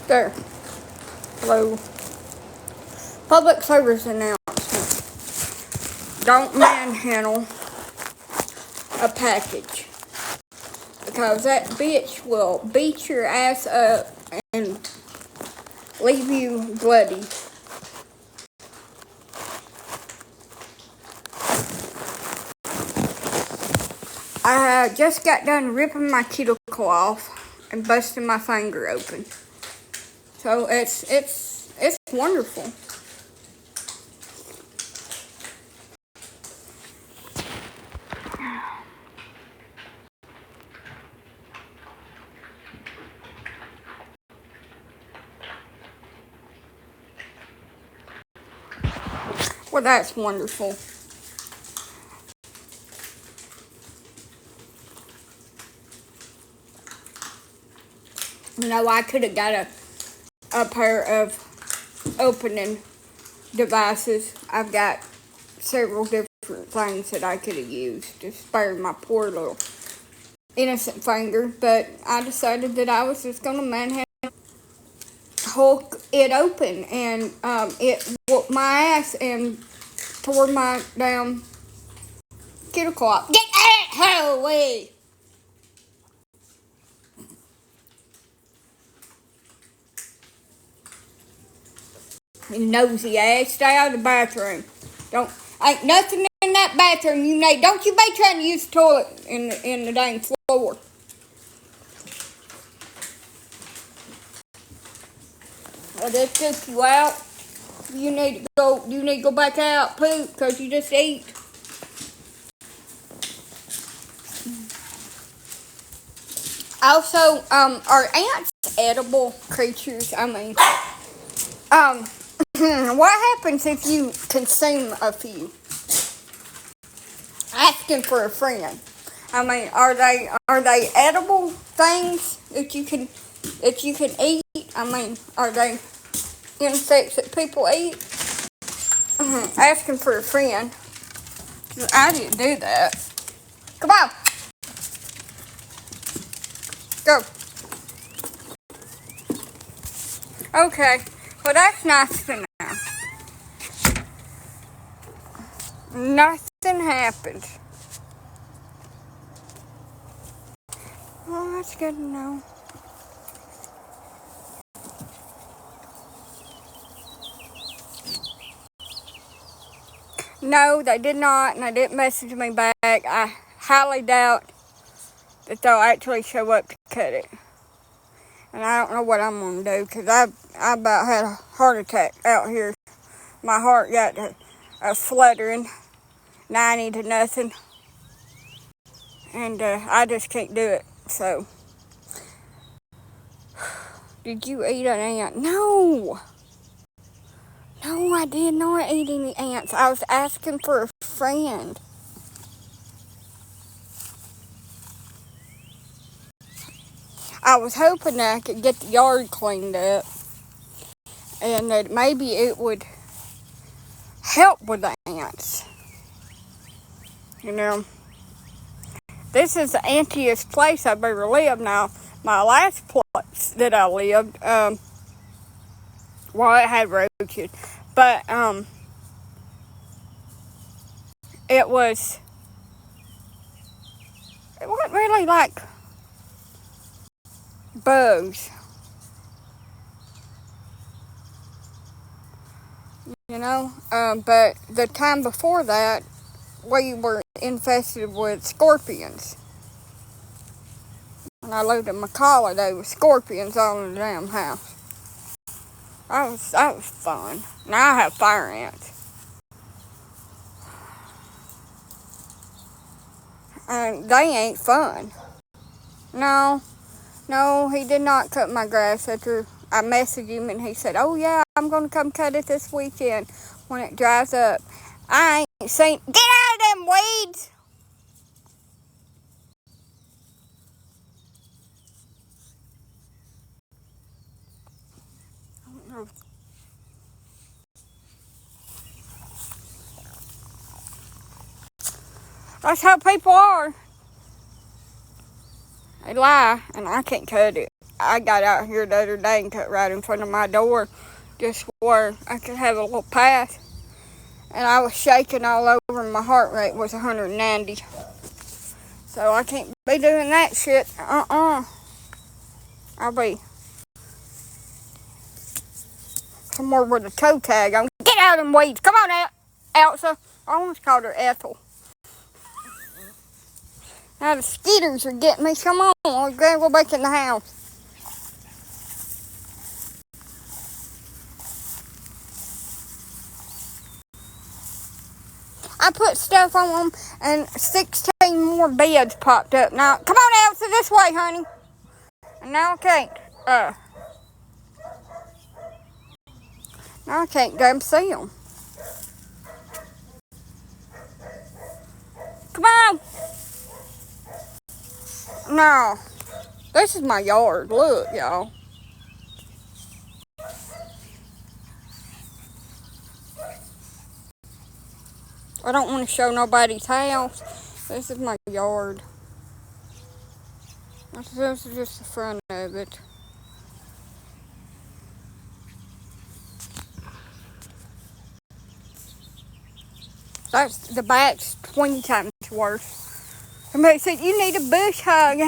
There. Hello. Public service announcement. Don't manhandle a package, because that bitch will beat your ass up and leave you bloody. I just got done ripping my cuticle off and busting my finger open. So it's wonderful. Well, that's wonderful. You know, I could have got a pair of opening devices. I've got several different things that I could have used to spare my poor little innocent finger, but I decided that I was just going to manhandle Hulk it open, and it whooped my ass and tore my damn cuticle off. Get that away! You nosy ass, stay out of the bathroom. Ain't nothing in that bathroom you need. Don't you be trying to use the toilet in the dang floor. Well, they took you out. You need to go back out, poop, because you just ate. Also, are ants edible creatures? I mean, what happens if you consume a few? Asking for a friend. I mean, are they edible things that you can eat? I mean, are they insects that people eat? Asking for a friend. I didn't do that. Come on. Go. Okay. Well, that's nice to know. Nothing happened. Well, that's good to know. No, they did not, and they didn't message me back. I highly doubt that they'll actually show up to cut it. And I don't know what I'm going to do, because I about had a heart attack out here. My heart got a fluttering 90 to nothing. And I just can't do it. So, did you eat an ant? No. No, I did not eat any ants. I was asking for a friend. I was hoping that I could get the yard cleaned up, and that maybe it would help with the ants. You know, this is the antiest place I've ever lived. Now, my last place that I lived, well, it had roaches, but it wasn't really like bugs. You know, but the time before that, we were infested with scorpions. When I lived in McCalla, there was scorpions all in the damn house. That was fun. Now I have fire ants. And they ain't fun. No, he did not cut my grass after I messaged him, and he said, oh yeah, I'm going to come cut it this weekend when it dries up. I ain't seen... Get out of them weeds! That's how people are. They lie, and I can't cut it. I got out here the other day and cut right in front of my door, just where I could have a little path. And I was shaking all over, and my heart rate was 190. So I can't be doing that shit. I'll be somewhere with a toe tag on. Get out of them weeds. Come on, Elsa. I almost called her Ethel. Now the skeeters are getting me. Come on, we're going to go back in the house. I put stuff on them, and 16 more beds popped up. Now, come on, Elsa, this way, honey. And now I can't. Now I can't damn see them. Come on. No. This is my yard. Look, y'all. I don't want to show nobody's house. This is my yard. This is just the front of it. That's the back's 20 times worse. Somebody said, you need a bush hug.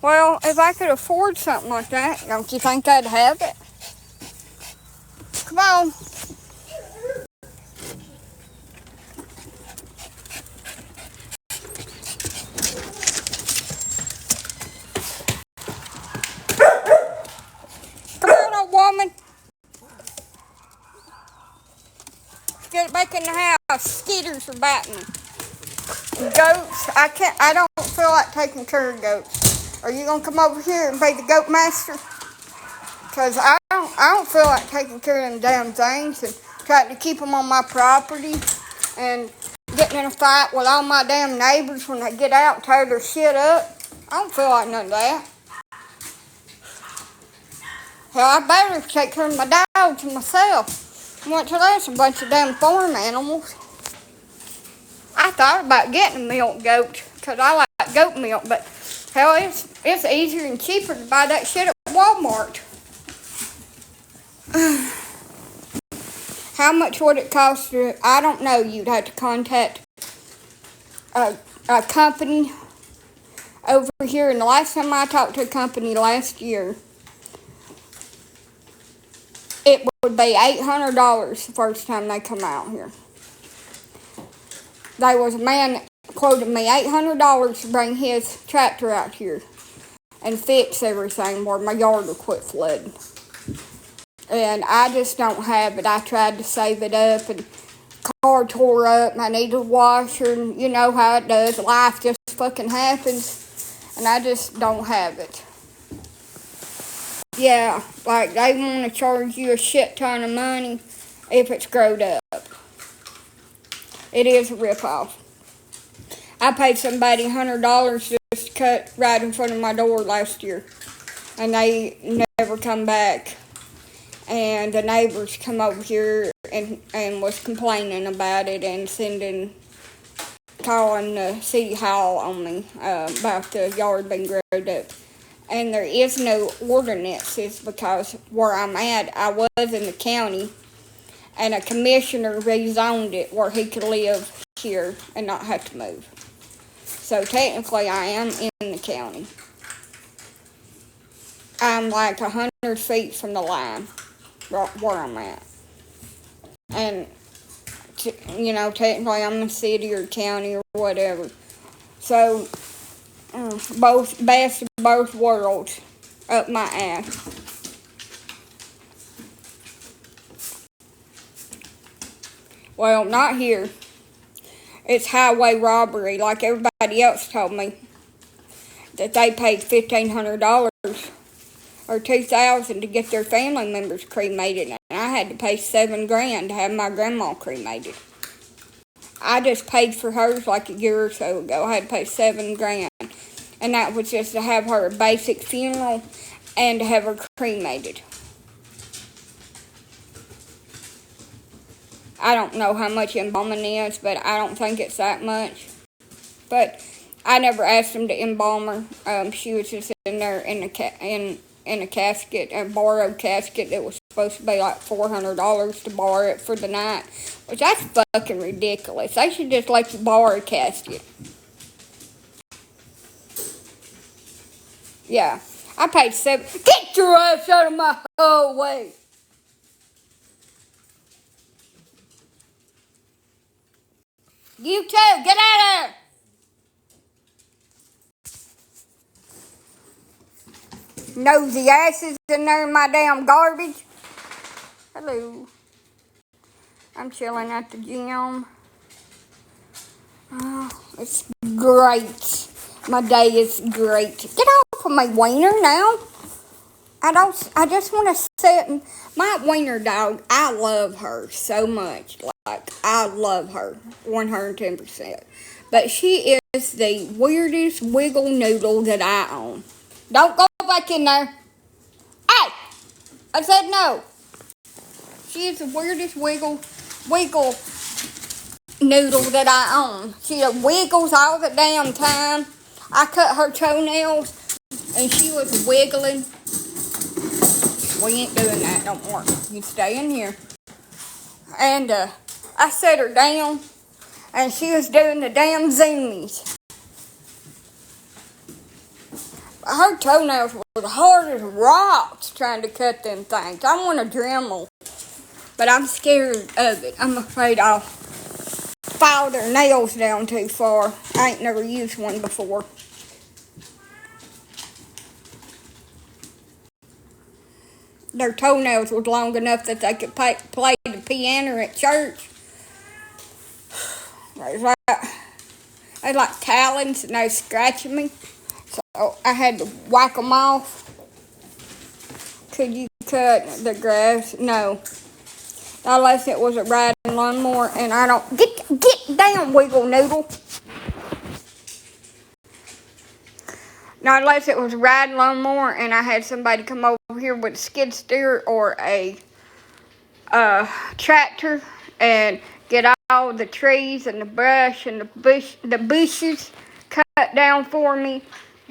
Well, if I could afford something like that, don't you think I'd have it? Come on. Come on, old woman. Get it back in the house. Skeeters are biting me. Goats, I don't feel like taking care of goats. Are you gonna come over here and be the goat master? Cause I don't feel like taking care of them damn things and trying to keep them on my property and getting in a fight with all my damn neighbors when they get out and tear their shit up. I don't feel like none of that. Hell, I better take care of my dogs and myself. What till that's a bunch of damn farm animals. I thought about getting a milk goat because I like goat milk, but hell, it's easier and cheaper to buy that shit at Walmart. How much would it cost to, I don't know, you'd have to contact a company over here. And the last time I talked to a company last year, it would be $800 the first time they come out here. There was a man that quoted me $800 to bring his tractor out here and fix everything where my yard will quit flooding. And I just don't have it. I tried to save it up, and car tore up, and I needed a washer, and you know how it does. Life just fucking happens, and I just don't have it. Yeah, like they want to charge you a shit ton of money if it's growed up. It is a ripoff. I paid somebody $100 just to cut right in front of my door last year, and they never come back. And the neighbors come over here and was complaining about it and calling the city hall on me about the yard being growed up. And there is no ordinances because where I'm at, I was in the county, and a commissioner rezoned it where he could live here and not have to move. So technically I am in the county. I'm like 100 feet from the line where I'm at. And, technically I'm in the city or county or whatever. So, best of both worlds up my ass. Well, not here. It's highway robbery, like everybody else told me. That they paid $1,500 or $2,000 to get their family members cremated, and I had to pay $7,000 to have my grandma cremated. I just paid for hers like a year or so ago. I had to pay $7,000, and that was just to have her a basic funeral and to have her cremated. I don't know how much embalming is, but I don't think it's that much. But I never asked him to embalm her. She was just in there in a casket, a borrowed casket that was supposed to be like $400 to borrow it for the night, which that's fucking ridiculous. They should just let you borrow a casket. Yeah, I paid $7. Get your ass out of my way. You too, get out of there. Nosy asses in there in my damn garbage. Hello. I'm chilling at the gym. Oh, it's great. My day is great. Get off of my wiener now. I just want to sit and, my wiener dog, I love her so much. Like, I love her 110%. But she is the weirdest wiggle noodle that I own. Don't go back in there. Hey! I said no. She is the weirdest wiggle noodle that I own. She wiggles all the damn time. I cut her toenails and she was wiggling. We ain't doing that no more. You stay in here. And I set her down and she was doing the damn zoomies. Her toenails were hard as rocks trying to cut them things. I want a Dremel, but I'm scared of it. I'm afraid I'll file their nails down too far. I ain't never used one before. Their toenails was long enough that they could play the piano at church. They like talons and they scratching me. So I had to whack them off. Could you cut the grass? No. Unless it was a riding lawnmower and I don't... Get down, wiggle noodle. Now, unless it was a riding lawnmower and I had somebody come over here with a skid steer or a tractor and get all the trees and the brush and the bushes cut down for me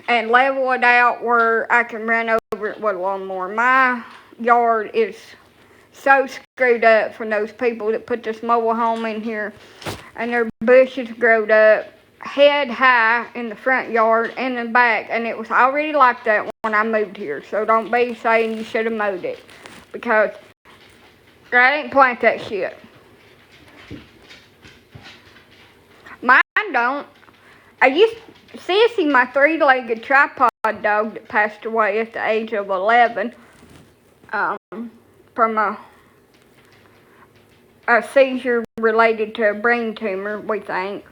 and level it out where I can run over it with a lawnmower. My yard is so screwed up from those people that put this mobile home in here, and their bushes growed up head high in the front yard and the back, and it was already like that when I moved here. So don't be saying you should have mowed it, because I didn't plant that shit. Mine don't. Sissy, my 3-legged tripod dog that passed away at the age of 11, from a seizure related to a brain tumor, we think.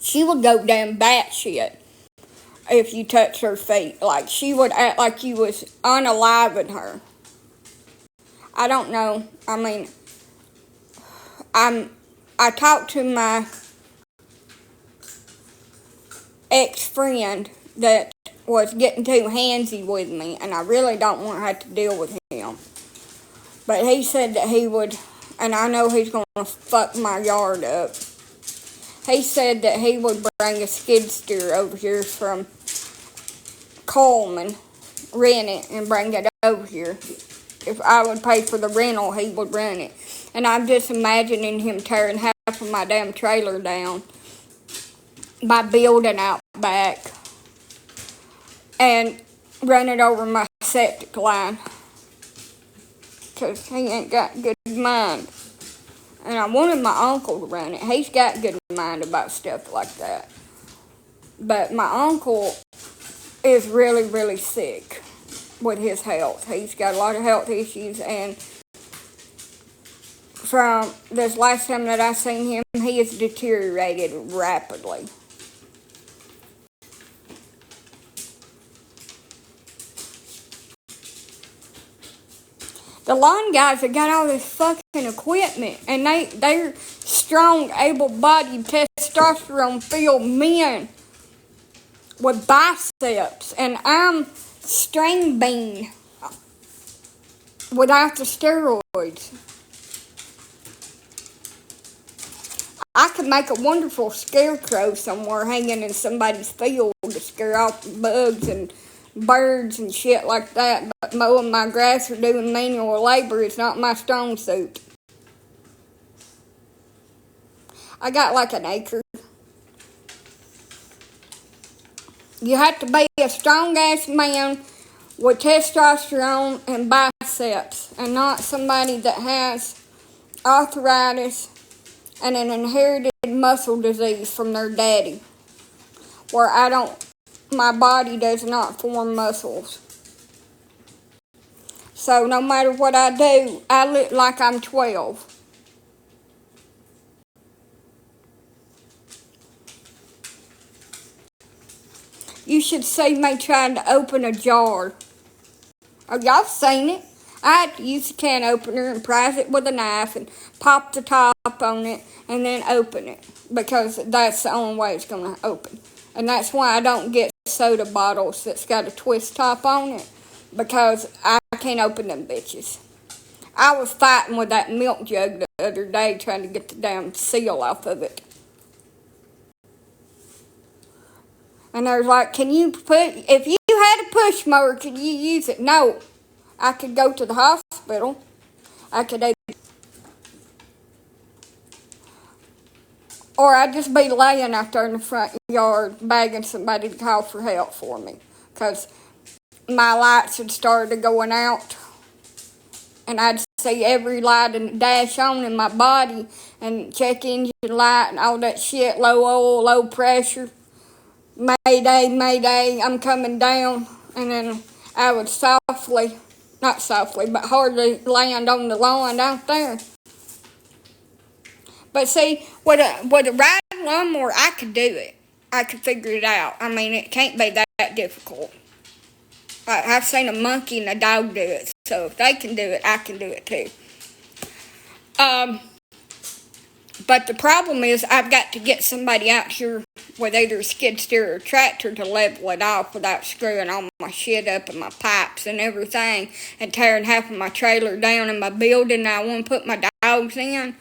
She would go down batshit if you touch her feet. Like, she would act like you was unaliving her. I don't know. I mean, I talked to my ex-friend that was getting too handsy with me, and I really don't want to have to deal with him. But he said that he would, and I know he's going to fuck my yard up. He said that he would bring a skid steer over here from Coleman, rent it, and bring it over here. If I would pay for the rental, he would run it. And I'm just imagining him tearing half of my damn trailer down by building out back and running over my septic line, because he ain't got good mind. And I wanted my uncle to run it. He's got good mind about stuff like that. But my uncle is really, really sick with his health. He's got a lot of health issues, and from this last time that I seen him, he has deteriorated rapidly. The lawn guys have got all this fucking equipment, and they're strong, able-bodied, testosterone-filled men with biceps, and I'm string bean without the steroids. I could make a wonderful scarecrow somewhere hanging in somebody's field to scare off bugs and birds and shit like that. But mowing my grass or doing manual labor is not my strong suit. I got like an acre. You have to be a strong-ass man with testosterone and biceps, and not somebody that has arthritis and an inherited muscle disease from their daddy, where my body does not form muscles. So no matter what I do, I look like I'm 12. You should see me trying to open a jar. Oh, y'all seen it. I had to use a can opener and prise it with a knife and pop the top on it and then open it, because that's the only way it's going to open. And that's why I don't get soda bottles that's got a twist top on it, because I can't open them bitches. I was fighting with that milk jug the other day trying to get the damn seal off of it. And they was like, if you had a push mower, could you use it? No. I could go to the hospital. Or I'd just be laying out there in the front yard begging somebody to call for help for me. Because my lights had started going out. And I'd see every light in the dash on in my body. And check engine light and all that shit. Low oil, low pressure. Mayday, I'm coming down. And then I would not softly, but hardly land on the lawn out there. But see, with a riding lawnmower, I could do it. I could figure it out. I mean, it can't be that difficult. I've seen a monkey and a dog do it. So if they can do it, I can do it too. But the problem is I've got to get somebody out here with either a skid steer or a tractor to level it off without screwing all my shit up and my pipes and everything and tearing half of my trailer down in my building I want to put my dogs in.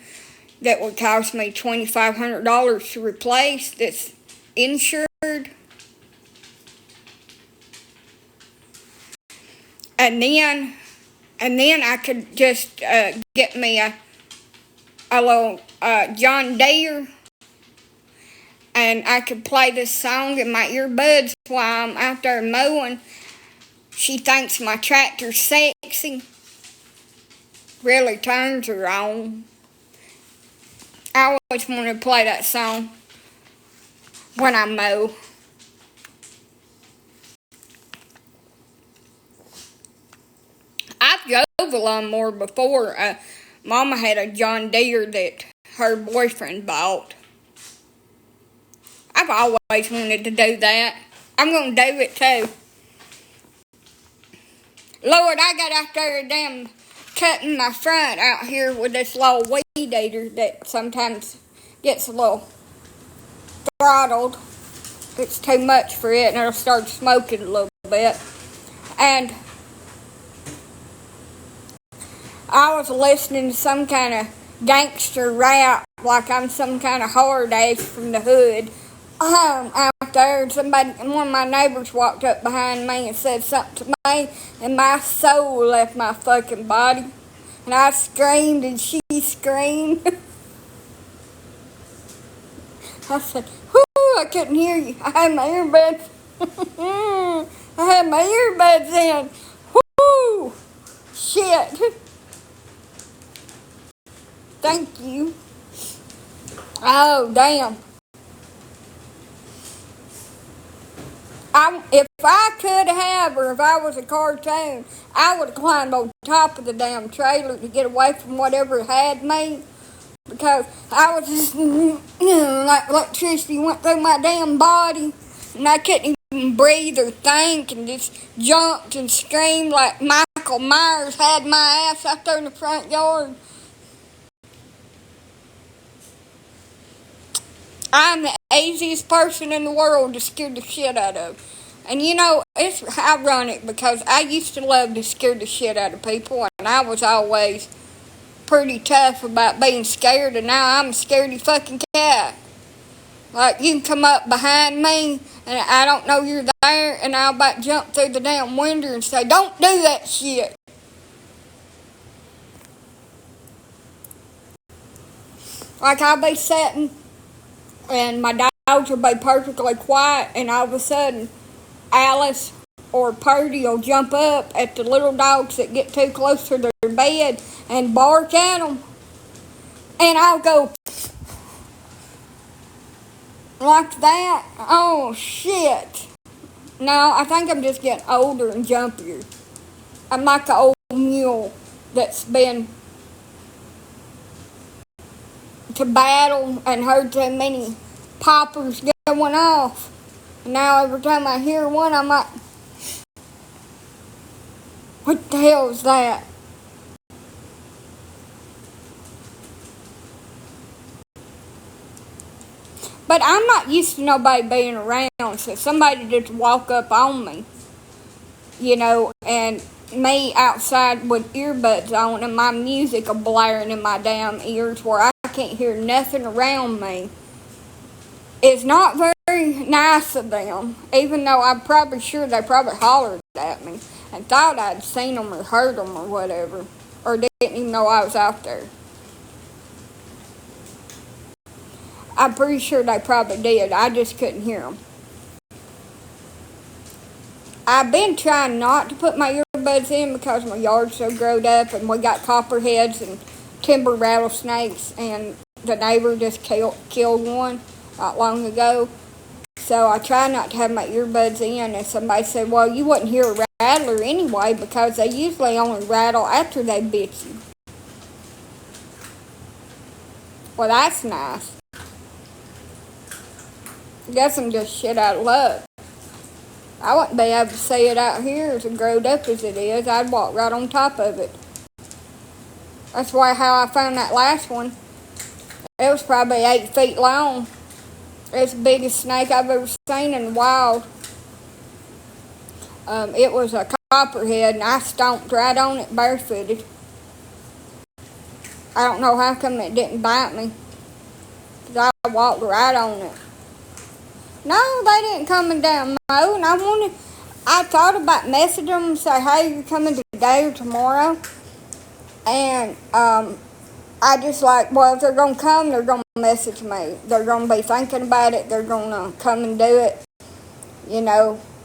That would cost me $2,500 to replace, that's insured. And then I could just get me a little John Deere, and I could play this song in my earbuds while I'm out there mowing. She thinks my tractor's sexy. Really turns her on. I always want to play that song when I mow. I've drove a lawnmower before. Mama had a John Deere that her boyfriend bought. I've always wanted to do that. I'm going to do it too. Lord, I got out there damn cutting my front out here with this little weed eater that sometimes gets a little throttled. It's too much for it and it'll start smoking a little bit. And I was listening to some kind of gangster rap like I'm some kind of hard ass from the hood. Out there, and one of my neighbors walked up behind me and said something to me, and my soul left my fucking body. And I screamed and she screamed. I said, whoo, I couldn't hear you. I had my earbuds. I had my earbuds in. Whoo, shit. Thank you. Oh, damn. If I could have, or if I was a cartoon, I would have climbed on top of the damn trailer to get away from whatever had me. Because I was just, like electricity went through my damn body. And I couldn't even breathe or think, and just jumped and screamed like Michael Myers had my ass out there in the front yard. I'm the easiest person in the world to scare the shit out of. And you know, it's ironic because I used to love to scare the shit out of people, and I was always pretty tough about being scared, and now I'm a scaredy fucking cat. Like, you can come up behind me, and I don't know you're there, and I'll about jump through the damn window and say, don't do that shit. Like, I'll be sitting, and my dogs will be perfectly quiet, and all of a sudden, Alice or Purdy will jump up at the little dogs that get too close to their bed and bark at them. And I'll go like that. Oh, shit. No, I think I'm just getting older and jumpier. I'm like the old mule that's been to battle and heard too many poppers going off. And now every time I hear one, I'm like, what the hell is that? But I'm not used to nobody being around, so somebody just walk up on me, and me outside with earbuds on and my music blaring in my damn ears where I can't hear nothing around me. It's not very nice of them, even though I'm probably sure they probably hollered at me and thought I'd seen them or heard them or whatever, or didn't even know I was out there. I'm pretty sure they probably did. I just couldn't hear them. I've been trying not to put my earbuds in because my yard's so growed up and we got copperheads and timber rattlesnakes, and the neighbor just killed one not long ago. So I try not to have my earbuds in, and somebody said, well, you wouldn't hear a rattler anyway because they usually only rattle after they bit you. Well, that's nice. I guess I'm just shit out of luck. I wouldn't be able to see it out here as growed up as it is. I'd walk right on top of it. That's why how I found that last one. It was probably 8 feet long. It's the biggest snake I've ever seen in the wild. It was a copperhead, and I stomped right on it barefooted. I don't know how come it didn't bite me, because I walked right on it. No, they didn't come down mow, and I thought about messaging them and say, hey, you're coming today or tomorrow. And I just like, well, if they're going to come, they're going to message me. They're going to be thinking about it. They're going to come and do it.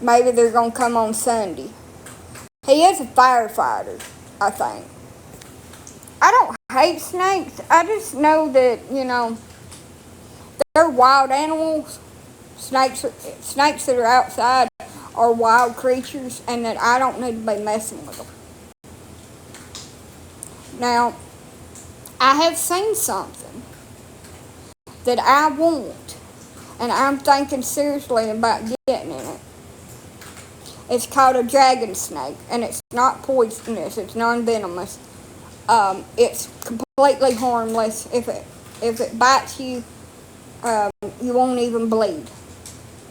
Maybe they're going to come on Sunday. He is a firefighter, I think. I don't hate snakes. I just know that, they're wild animals. Snakes that are outside are wild creatures, and that I don't need to be messing with them. Now, I have seen something that I want, and I'm thinking seriously about getting in it. It's called a dragon snake, and it's not poisonous. It's non-venomous. It's completely harmless. If it bites you, you won't even bleed.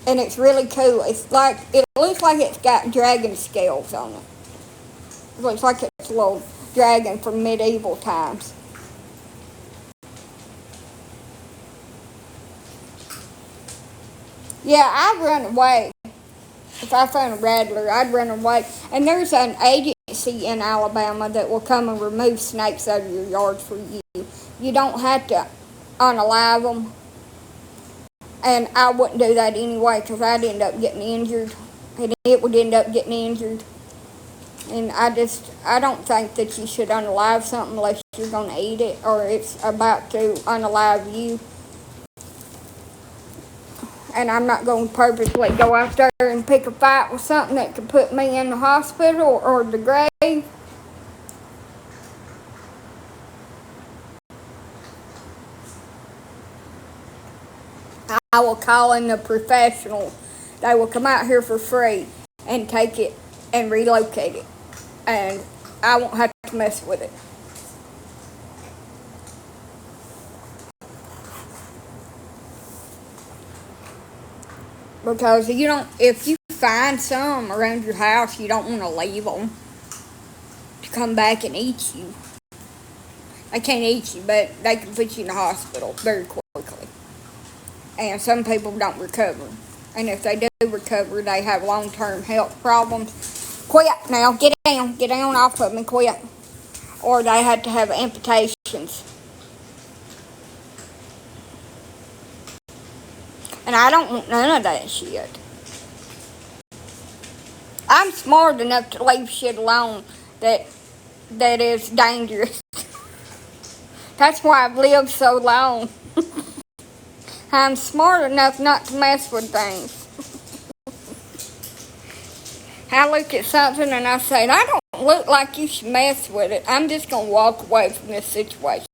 And it's really cool. It looks like it's got dragon scales on it. It looks like it's a little dragon from medieval times. Yeah, I'd run away. If I found a rattler, I'd run away. And there's an agency in Alabama that will come and remove snakes out of your yard for you. You don't have to unalive them. And I wouldn't do that anyway because I'd end up getting injured. And it would end up getting injured. And I don't think that you should unalive something unless you're going to eat it or it's about to unalive you. And I'm not going to purposely go out there and pick a fight with something that could put me in the hospital or the grave. I will call in the professionals. They will come out here for free and take it and relocate it. And I won't have to mess with it. Because if you find some around your house, you don't want to leave them to come back and eat you. They can't eat you, but they can put you in the hospital very quickly. And some people don't recover. And if they do recover, they have long-term health problems. Quit now. Get down. Get down off of me. Quit. Or they had to have amputations. And I don't want none of that shit. I'm smart enough to leave shit alone that is dangerous. That's why I've lived so long. I'm smart enough not to mess with things. I look at something and I say, I don't look like you should mess with it. I'm just going to walk away from this situation.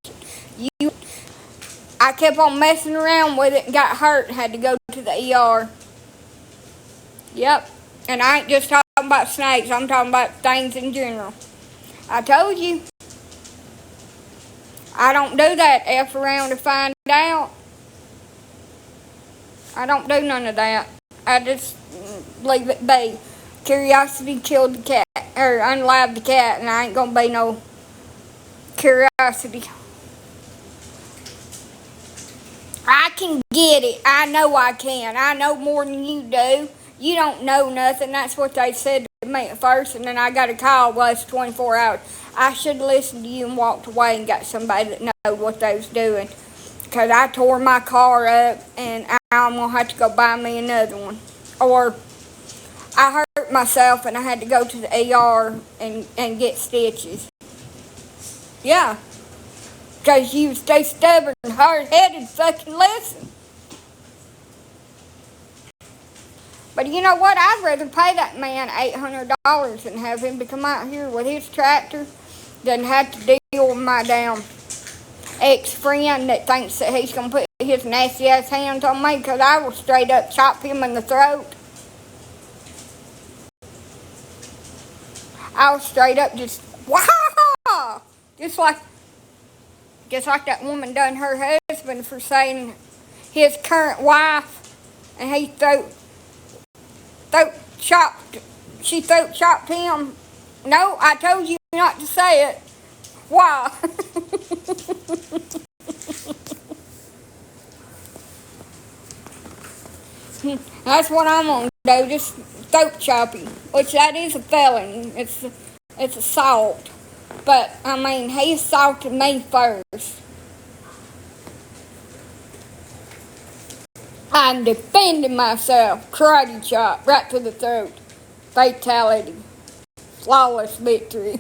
I kept on messing around with it and got hurt and had to go to the ER. Yep. And I ain't just talking about snakes. I'm talking about things in general. I told you. I don't do that F around to find out. I don't do none of that. I just leave it be. Curiosity killed the cat, or unlived the cat, and I ain't gonna be no curiosity. I can get it. I know I can. I know more than you do. You don't know nothing. That's what they said to me at first, and then I got a call last 24 hours. I should have listened to you and walked away and got somebody that knowed what they was doing. Because I tore my car up, and I'm going to have to go buy me another one. Or I hurt myself, and I had to go to the ER and get stitches. Yeah. Because you stay stubborn and hard-headed, fucking listen. But you know what? I'd rather pay that man $800 and have him to come out here with his tractor than have to deal with my damn ex-friend that thinks that he's going to put his nasty-ass hands on me, because I will straight up chop him in the throat. I will straight up just, wah! Just like that woman done her husband for saying his current wife, and he she throat chopped him. No, I told you not to say it. Why? That's what I'm gonna do, just throat chop him, which that is a felony. It's assault. But, I mean, he assaulted me first. I'm defending myself. Karate chop right to the throat. Fatality. Flawless victory.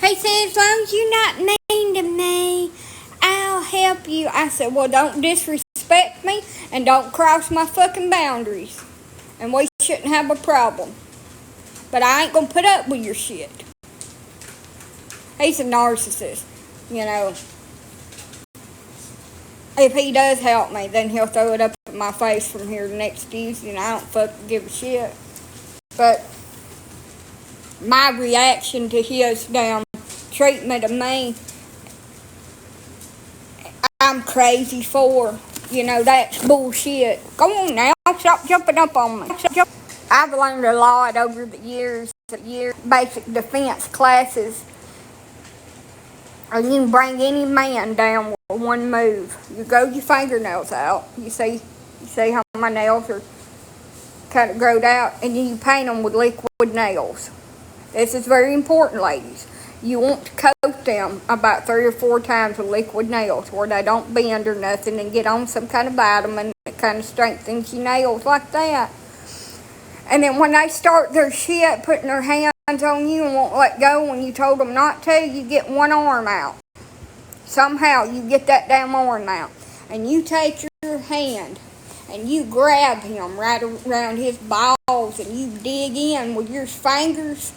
He said, as long as you're not mean to me, I'll help you. I said, well, don't disrespect me and don't cross my fucking boundaries. And we shouldn't have a problem. But I ain't gonna put up with your shit. He's a narcissist, you know. If he does help me, then he'll throw it up in my face from here to next Tuesday, and I don't fucking give a shit. But my reaction to his damn treatment of me, I'm crazy for. You know, that's bullshit. Go on now, stop jumping up on me. I've learned a lot over the years. Basic defense classes. Or you can bring any man down with one move. You grow your fingernails out. You see how my nails are kind of growed out, and then you paint them with liquid nails. This is very important, ladies. You want to coat them about 3 or 4 times with liquid nails where they don't bend or nothing, and get on some kind of vitamin that kind of strengthens your nails like that. And then when they start their shit, putting their hands on you and won't let go when you told them not to, you get one arm out. Somehow you get that damn arm out. And you take your hand and you grab him right around his balls and you dig in with your fingers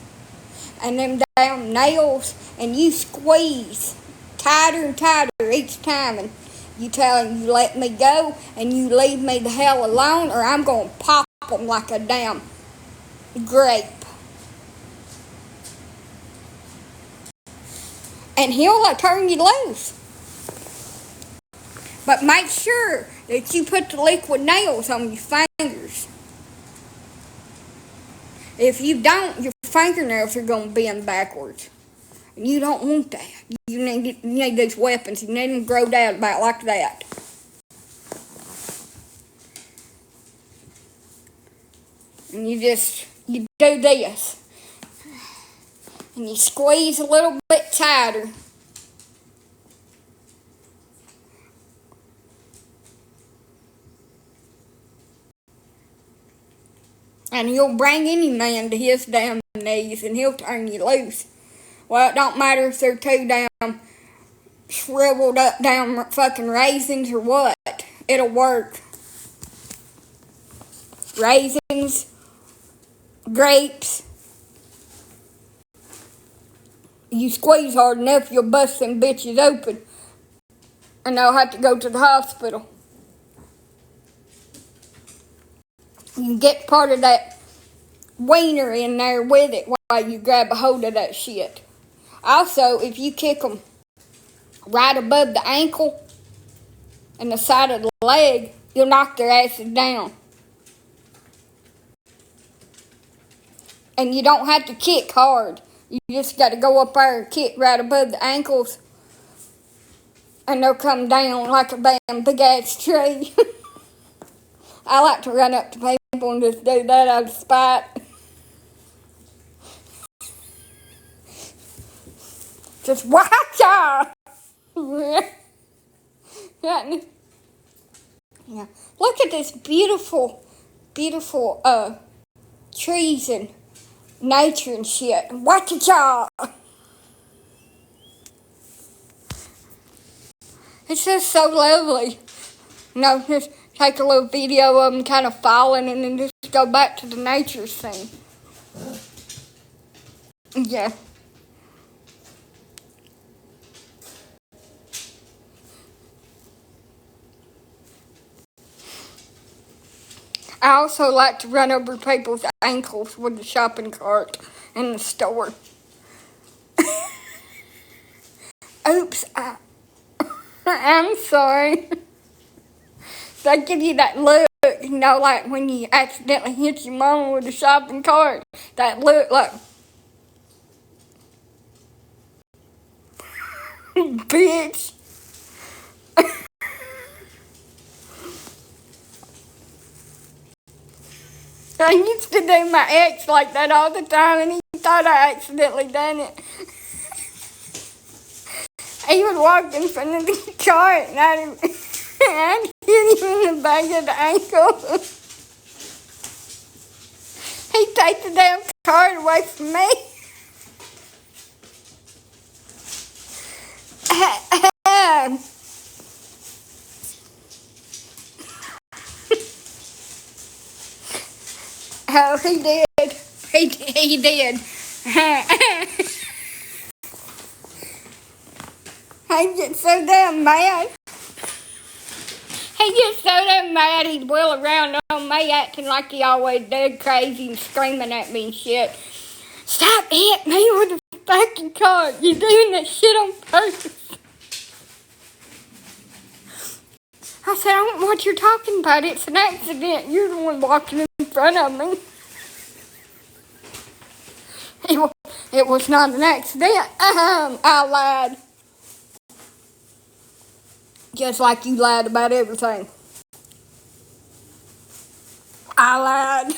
and them damn nails and you squeeze tighter and tighter each time, and you tell him you let me go and you leave me the hell alone, or I'm going to pop him like a damn grape. And he'll turn you loose. But make sure that you put the liquid nails on your fingers. If you don't, your fingernails are going to bend backwards. And you don't want that. You need these weapons. You need them growed out about like that. And you do this. And you squeeze a little bit tighter. And you'll bring any man to his damn knees and he'll turn you loose. Well, it don't matter if they're too damn shriveled up damn fucking raisins or what. It'll work. Raisins, grapes. You squeeze hard enough, you'll bust them bitches open. And they'll have to go to the hospital. You can get part of that wiener in there with it while you grab a hold of that shit. Also, if you kick them right above the ankle and the side of the leg, you'll knock their asses down. And you don't have to kick hard. You just got to go up there and kick right above the ankles. And they'll come down like a damn big ass tree. I like to run up to people and just do that out of spite. Just watch out! Yeah. Look at this beautiful, beautiful trees and nature and shit. Watch it, y'all! It's just so lovely. Just take a little video of them kind of falling and then just go back to the nature scene. Yeah. I also like to run over people's ankles with the shopping cart in the store. Oops, I'm sorry. They give you that look, like when you accidentally hit your mama with a shopping cart. That look like, bitch. I used to do my ex like that all the time, and he thought I accidentally done it. He would walk in front of the cart, and I'd hit him in the back of the ankle. He'd take the damn cart away from me. Oh, he did. He did. He gets so damn mad. He gets so damn mad he'd wheel around on me acting like he always did, crazy and screaming at me and shit. Stop hitting me with the fucking cart. You're doing that shit on purpose. I said, I don't know what you're talking about. It's an accident. You're the one walking in front of me. It was not an accident. I lied. Just like you lied about everything. I lied.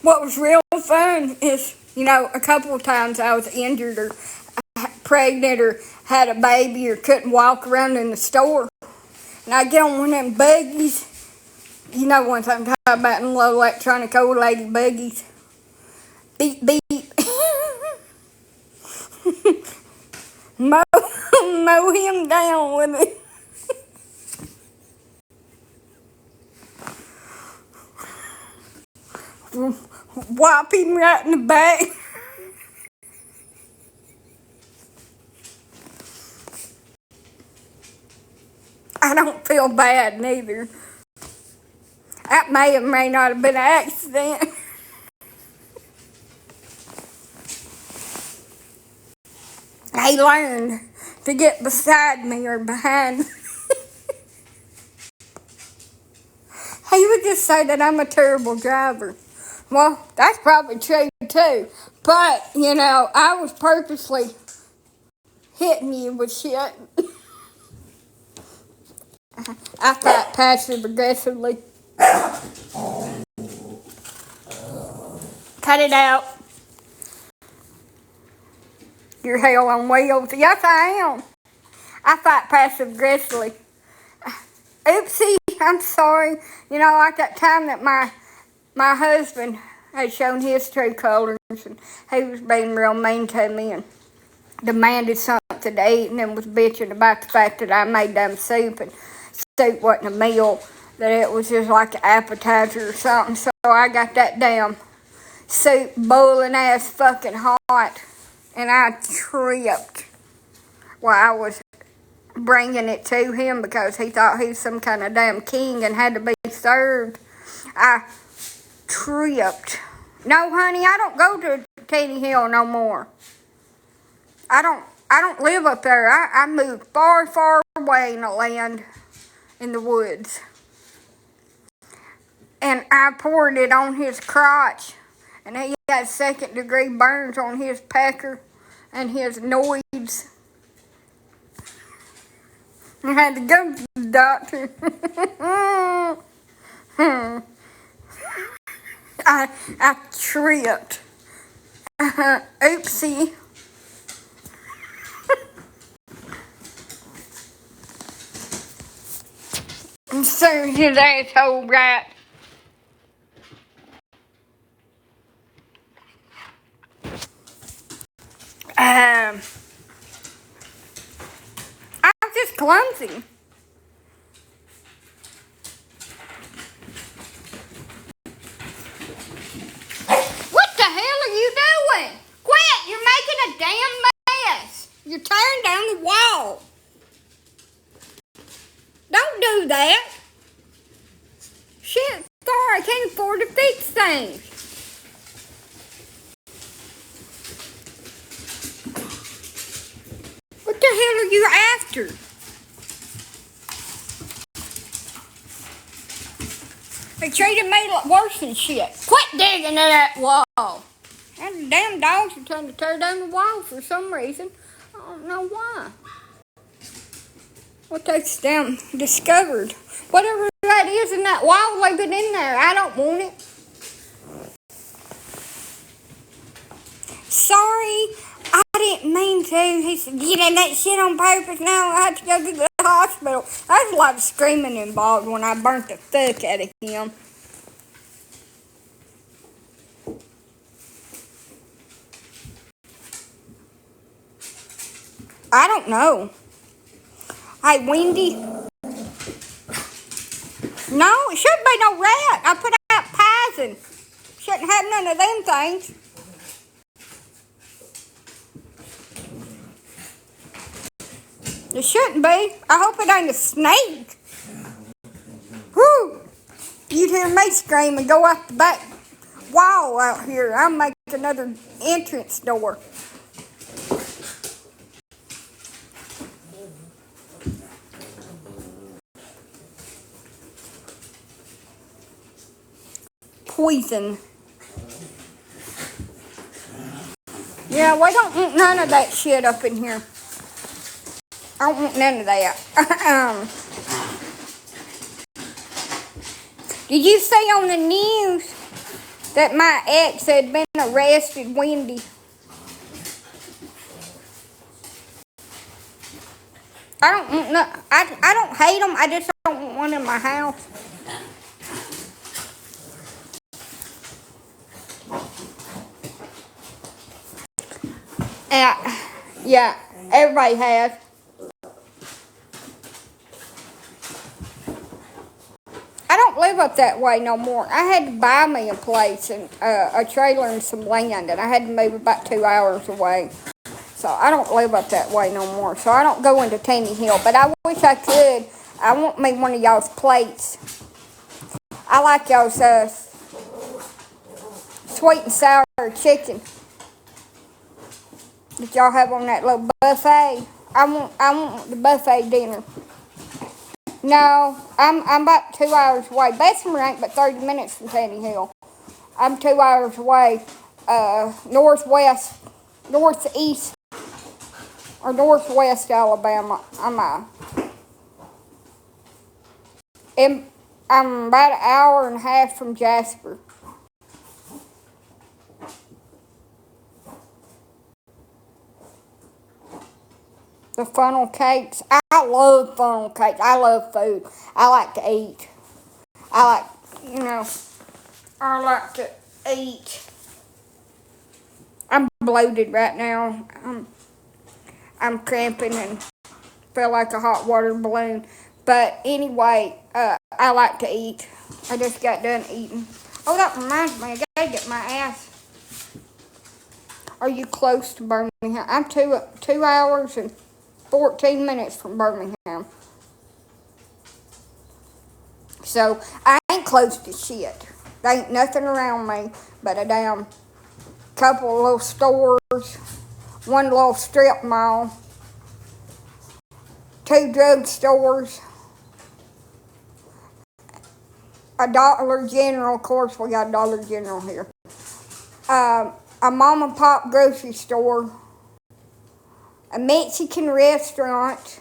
What was real fun is, a couple of times I was injured or pregnant or had a baby or couldn't walk around in the store. And I'd get on one of them buggies. You know ones I'm talking about, them little electronic old lady buggies. Beep, beep. mow him down with it. Whop him right in the back. I don't feel bad neither. That may or may not have been an accident. He learned to get beside me or behind me. just say that I'm a terrible driver. Well, that's probably true too. But, you know, I was purposely hitting you with shit. I fight passive aggressively. Cut it out. You're hell on wheels. Yes, I am. I fight passive aggressively. Oopsie, I'm sorry. You know, like that time that my husband had shown his true colors and he was being real mean to me and demanded something to eat and then was bitching about the fact that I made them soup and soup wasn't a meal, that it was just like an appetizer or something. So I got that damn soup boiling ass fucking hot and I tripped while I was bringing it to him because he thought he was some kind of damn king and had to be served. I tripped. No, honey, I don't go to Teddy Hill no more. I don't live up there. I moved far, far away in the land in the woods. And I poured it on his crotch. And he had 2nd-degree burns on his pecker and his noids. I had to go to the doctor. I tripped. Oopsie. So his asshole right. I'm just clumsy. What the hell are you doing? Quit! You're making a damn mess. You're tearing down the wall. Don't do that. Shit, sorry, I can't afford to fix things. What the hell are you after? They treated me like worse than shit. Quit digging at that wall. And the damn dogs are trying to tear down the wall for some reason. I don't know why. What they damn discovered. Whatever that is in that wall, leave it in there. I don't want it. Sorry, I didn't mean to. He said, you did that shit on purpose. Now I have to go to the hospital. There's a lot of screaming involved when I burnt the fuck out of him. I don't know. Hey, Wendy. No, it shouldn't be no rat. I put out pies and shouldn't have none of them things. It shouldn't be. I hope it ain't a snake. Whew. You'd hear me scream and go out the back wall out here. I'll make another entrance door. Poison. Yeah, we don't want none of that shit up in here. I don't want none of that. Did you see on the news that my ex had been arrested, Wendy? I don't want no. I don't hate them. I just don't want one in my house. Yeah, everybody has. I don't live up that way no more. I had to buy me a place and a trailer and some land, and I had to move about 2 hours away. So I don't live up that way no more. So I don't go into Teddy Hill, but I wish I could. I want me one of y'all's plates. I like y'all's sweet and sour chicken that y'all have on that little buffet. I want the buffet dinner. No, I'm about 2 hours away. Bessemer ain't but 30 minutes from Sandy Hill. I'm 2 hours away, northeast, or northwest Alabama. I'm about an hour and a half from Jasper. The funnel cakes. I love funnel cakes. I love food. I like to eat. I like to eat. I'm bloated right now. I'm cramping and feel like a hot water balloon. But anyway, I like to eat. I just got done eating. Oh, that reminds me. I gotta get my ass. Are you close to Birmingham? I'm 2 hours and 14 minutes from Birmingham. So I ain't close to shit. There ain't nothing around me but a damn couple of little stores, one little strip mall, 2 drug stores, a Dollar General. Of course, we got a Dollar General here. A mom and pop grocery store, a Mexican restaurant,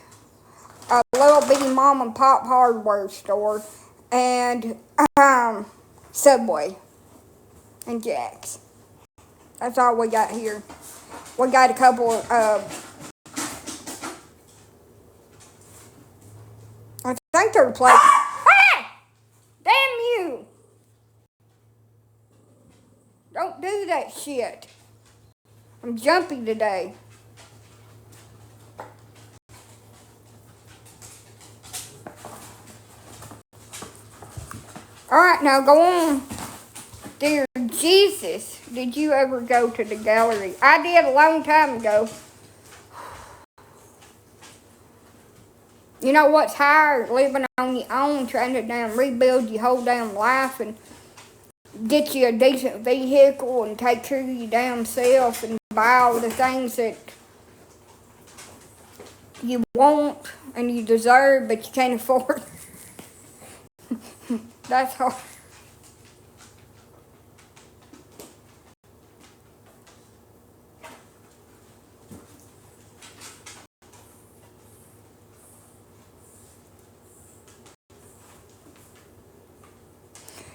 a little bitty mom and pop hardware store, and Subway and Jack's. That's all we got here. We got a couple of, I think they're places. Ah! Damn you! Don't do that shit. I'm jumpy today. Alright, now go on. Dear Jesus, did you ever go to the gallery? I did a long time ago. You know what's hard? Living on your own, trying to damn rebuild your whole damn life and get you a decent vehicle and take care of your damn self and buy all the things that you want and you deserve but you can't afford. That's hard.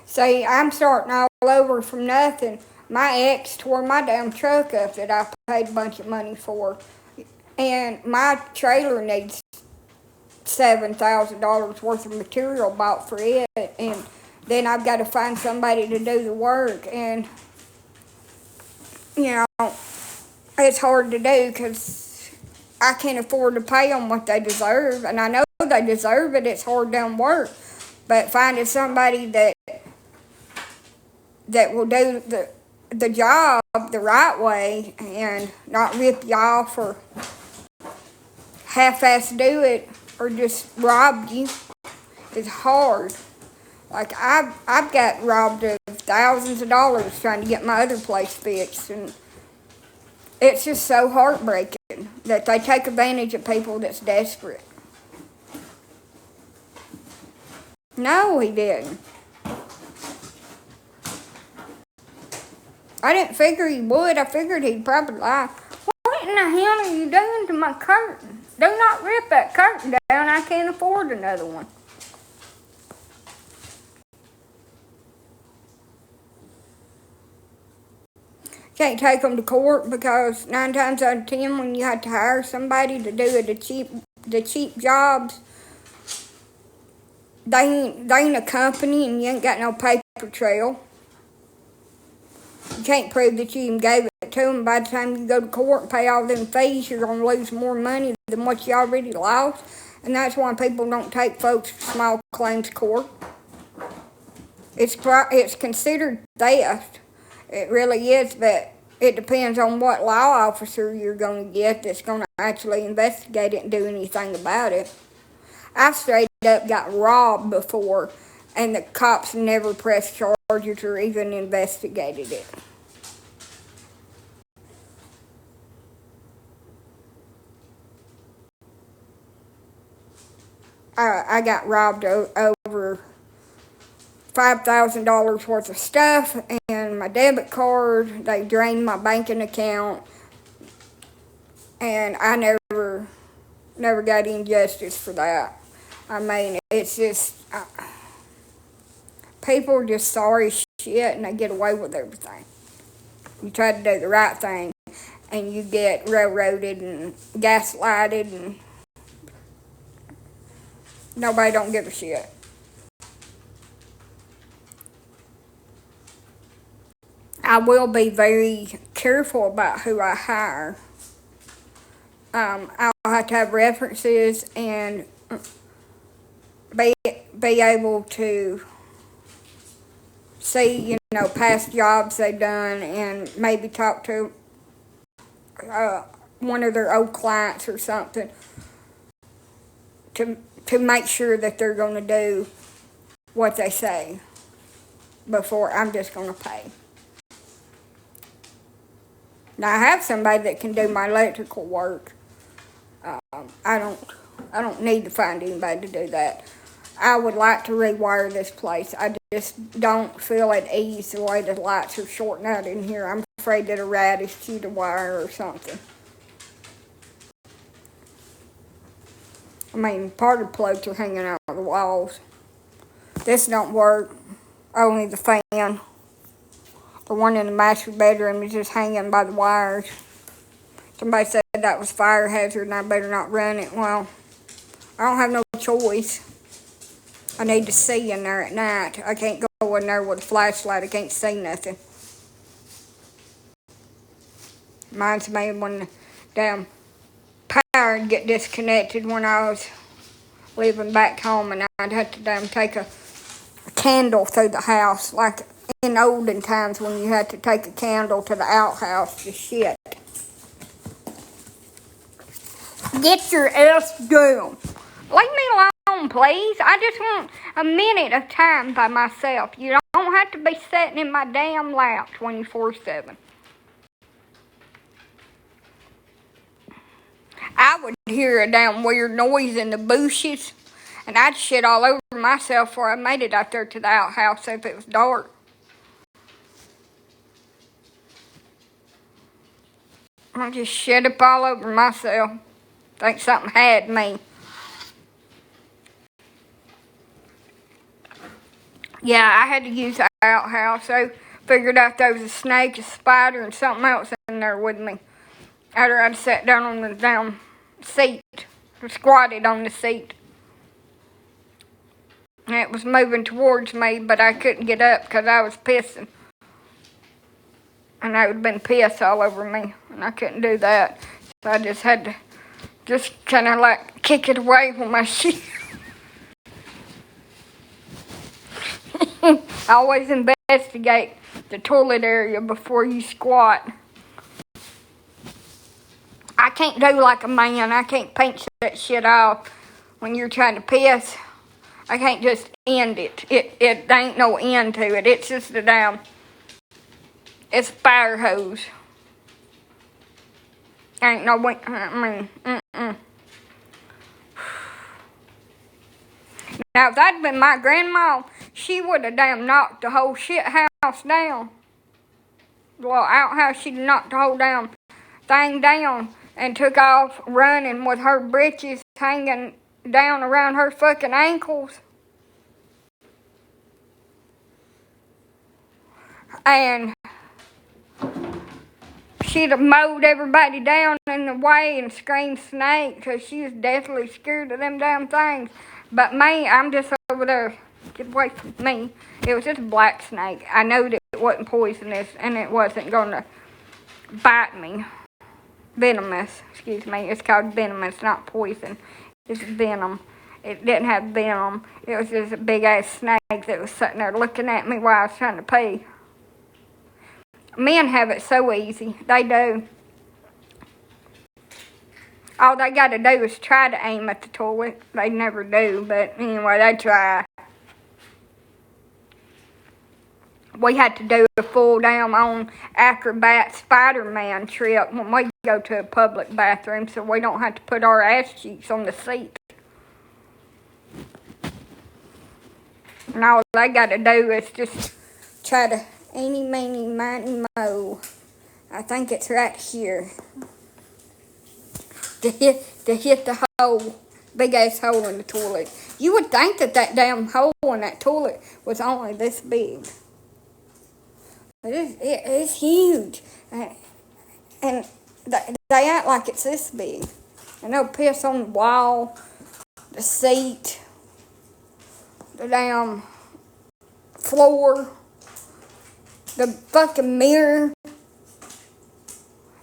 See, I'm starting all over from nothing. My ex tore my damn truck up that I paid a bunch of money for. And my trailer needs $7,000 worth of material bought for it. And then I've got to find somebody to do the work. And, you know, it's hard to do because I can't afford to pay them what they deserve. And I know they deserve it. It's hard damn work. But finding somebody that will do the job the right way and not rip you off or half-ass do it or just rob you is hard. Like I've got robbed of thousands of dollars trying to get my other place fixed, and it's just so heartbreaking that they take advantage of people that's desperate. No, he didn't. I didn't figure he would. I figured he'd probably lie. What in the hell are you doing to my curtain? Do not rip that curtain down. I can't afford another one. Can't take them to court because 9 times out of 10 when you have to hire somebody to do the cheap jobs, they ain't a company and you ain't got no paper trail. You can't prove that you even gave it to them. By the time you go to court and pay all them fees, you're going to lose more money than what you already lost. And that's why people don't take folks to small claims court. It's considered theft. It really is, but it depends on what law officer you're going to get that's going to actually investigate it and do anything about it. I've straight up got robbed before, and the cops never pressed charges or even investigated it. I got robbed over $5,000 worth of stuff and my debit card. They drained my banking account, and I never got any justice for that. I mean, it's just people are just sorry shit, and they get away with everything. You try to do the right thing, and you get railroaded and gaslighted, and nobody don't give a shit. I will be very careful about who I hire. I'll have to have references and be able to see, past jobs they've done, and maybe talk to one of their old clients or something to make sure that they're going to do what they say before I'm just going to pay. Now I have somebody that can do my electrical work. I don't need to find anybody to do that. I would like to rewire this place. I just don't feel at ease the way the lights are shorting out in here. I'm afraid that a rat has chewed a wire or something. I mean, part of the plugs are hanging out of the walls. This don't work. Only the fan. The one in the master bedroom is just hanging by the wires. Somebody said that was fire hazard and I better not run it. Well, I don't have no choice. I need to see in there at night. I can't go in there with a flashlight. I can't see nothing. Reminds me of when the damn power would get disconnected when I was living back home, and I'd have to take a candle through the house, like in olden times when you had to take a candle to the outhouse to shit. Get your ass down. Leave me alone, please. I just want a minute of time by myself. You don't have to be sitting in my damn lap 24/7. I would hear a damn weird noise in the bushes, and I'd shit all over myself before I made it out there to the outhouse if it was dark. I just shit up all over myself. Think something had me. Yeah, I had to use the outhouse. So figured out there was a snake, a spider, and something else in there with me. After I'd sat down on the damn seat, or squatted on the seat. And it was moving towards me, but I couldn't get up because I was pissing. And I would have been piss all over me, and I couldn't do that. So I just had to just kind of like kick it away with my shit. Always investigate the toilet area before you squat. I can't do like a man. I can't pinch that shit off when you're trying to piss. I can't just end it. It ain't no end to it. It's just a damn... It's a fire hose. Ain't no way... Now, if that'd been my grandma, she would have damn knocked the whole shit house down. Well, outhouse, she'd knocked the whole damn thing down and took off running with her britches hanging down around her fucking ankles. And she'd have mowed everybody down in the way and screamed snake because she was deathly scared of them damn things. But me, I'm just over there. Get away from me. It was just a black snake. I knew that it wasn't poisonous and it wasn't going to bite me. Venomous, excuse me. It's called venomous, not poison. It's venom. It didn't have venom. It was just a big ass snake that was sitting there looking at me while I was trying to pee. Men have it so easy. They do. All they got to do is try to aim at the toilet. They never do, but anyway, they try. We had to do a full damn on acrobat Spider-Man trip when we go to a public bathroom, so we don't have to put our ass cheeks on the seat. And all they gotta do is just try to eeny, meeny, miny, moe. I think it's right here. To hit the hole, big ass hole in the toilet. You would think that damn hole in that toilet was only this big. But it's huge. And they act like it's this big. And they'll piss on the wall, the seat, the damn floor, the fucking mirror,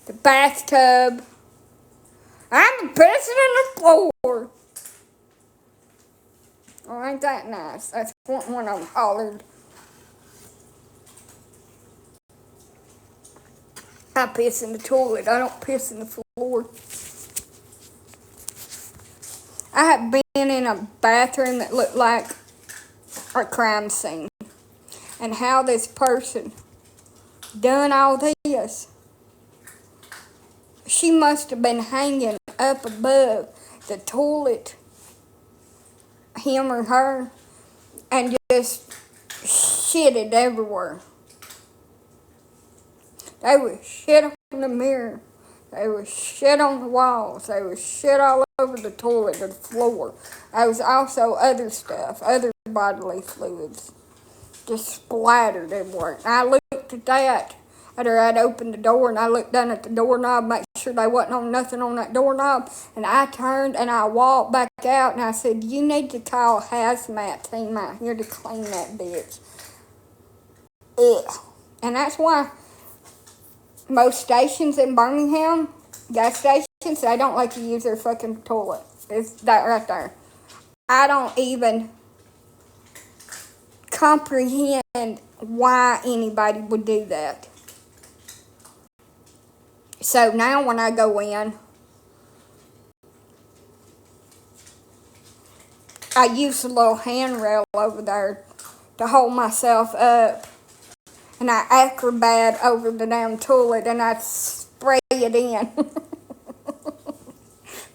the bathtub. I'm pissing on the floor. Oh, ain't that nice? That's one of them hollered. I piss in the toilet. I don't piss in the floor. I have been in a bathroom that looked like a crime scene. And how this person done all this. She must have been hanging up above the toilet, him or her, and just shitted everywhere. They was shit on the mirror. They was shit on the walls. They was shit all over the toilet or the floor. There was also other stuff, other bodily fluids, just splattered everywhere. And I looked at that. I'd opened the door and I looked down at the doorknob, make sure there wasn't on nothing on that doorknob. And I turned and I walked back out and I said, you need to call a hazmat team out here to clean that bitch. Ugh. And that's why most stations in Birmingham, gas stations, they don't let you use their fucking toilet. It's that right there. I don't even comprehend why anybody would do that. So now when I go in, I use a little handrail over there to hold myself up. And I acrobat over the damn toilet and I spray it in.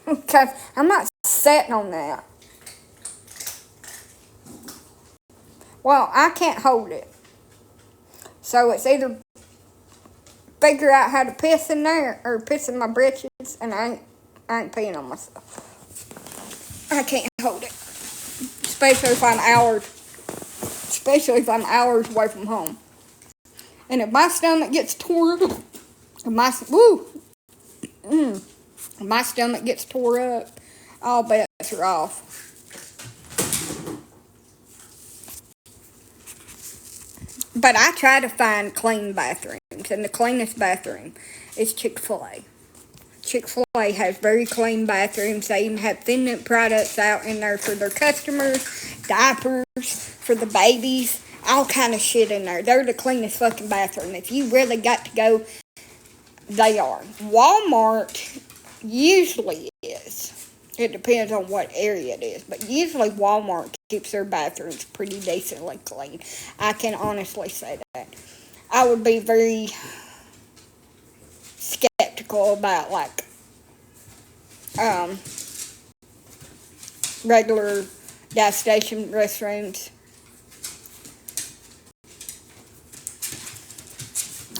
Because I'm not sitting on that. Well, I can't hold it. So it's either figure out how to piss in there or piss in my britches, and I ain't peeing on myself. I can't hold it. Especially if I'm hours away from home. And if my stomach gets tore up, if my stomach gets tore up, all bets are off. But I try to find clean bathrooms, and the cleanest bathroom is Chick-fil-A. Chick-fil-A has very clean bathrooms. They even have thin products out in there for their customers, diapers for the babies, all kind of shit in there. They're the cleanest fucking bathroom. If you really got to go, they are. Walmart usually is. It depends on what area it is, but usually Walmart keeps their bathrooms pretty decently clean. I can honestly say that. I would be very skeptical about regular gas station restrooms.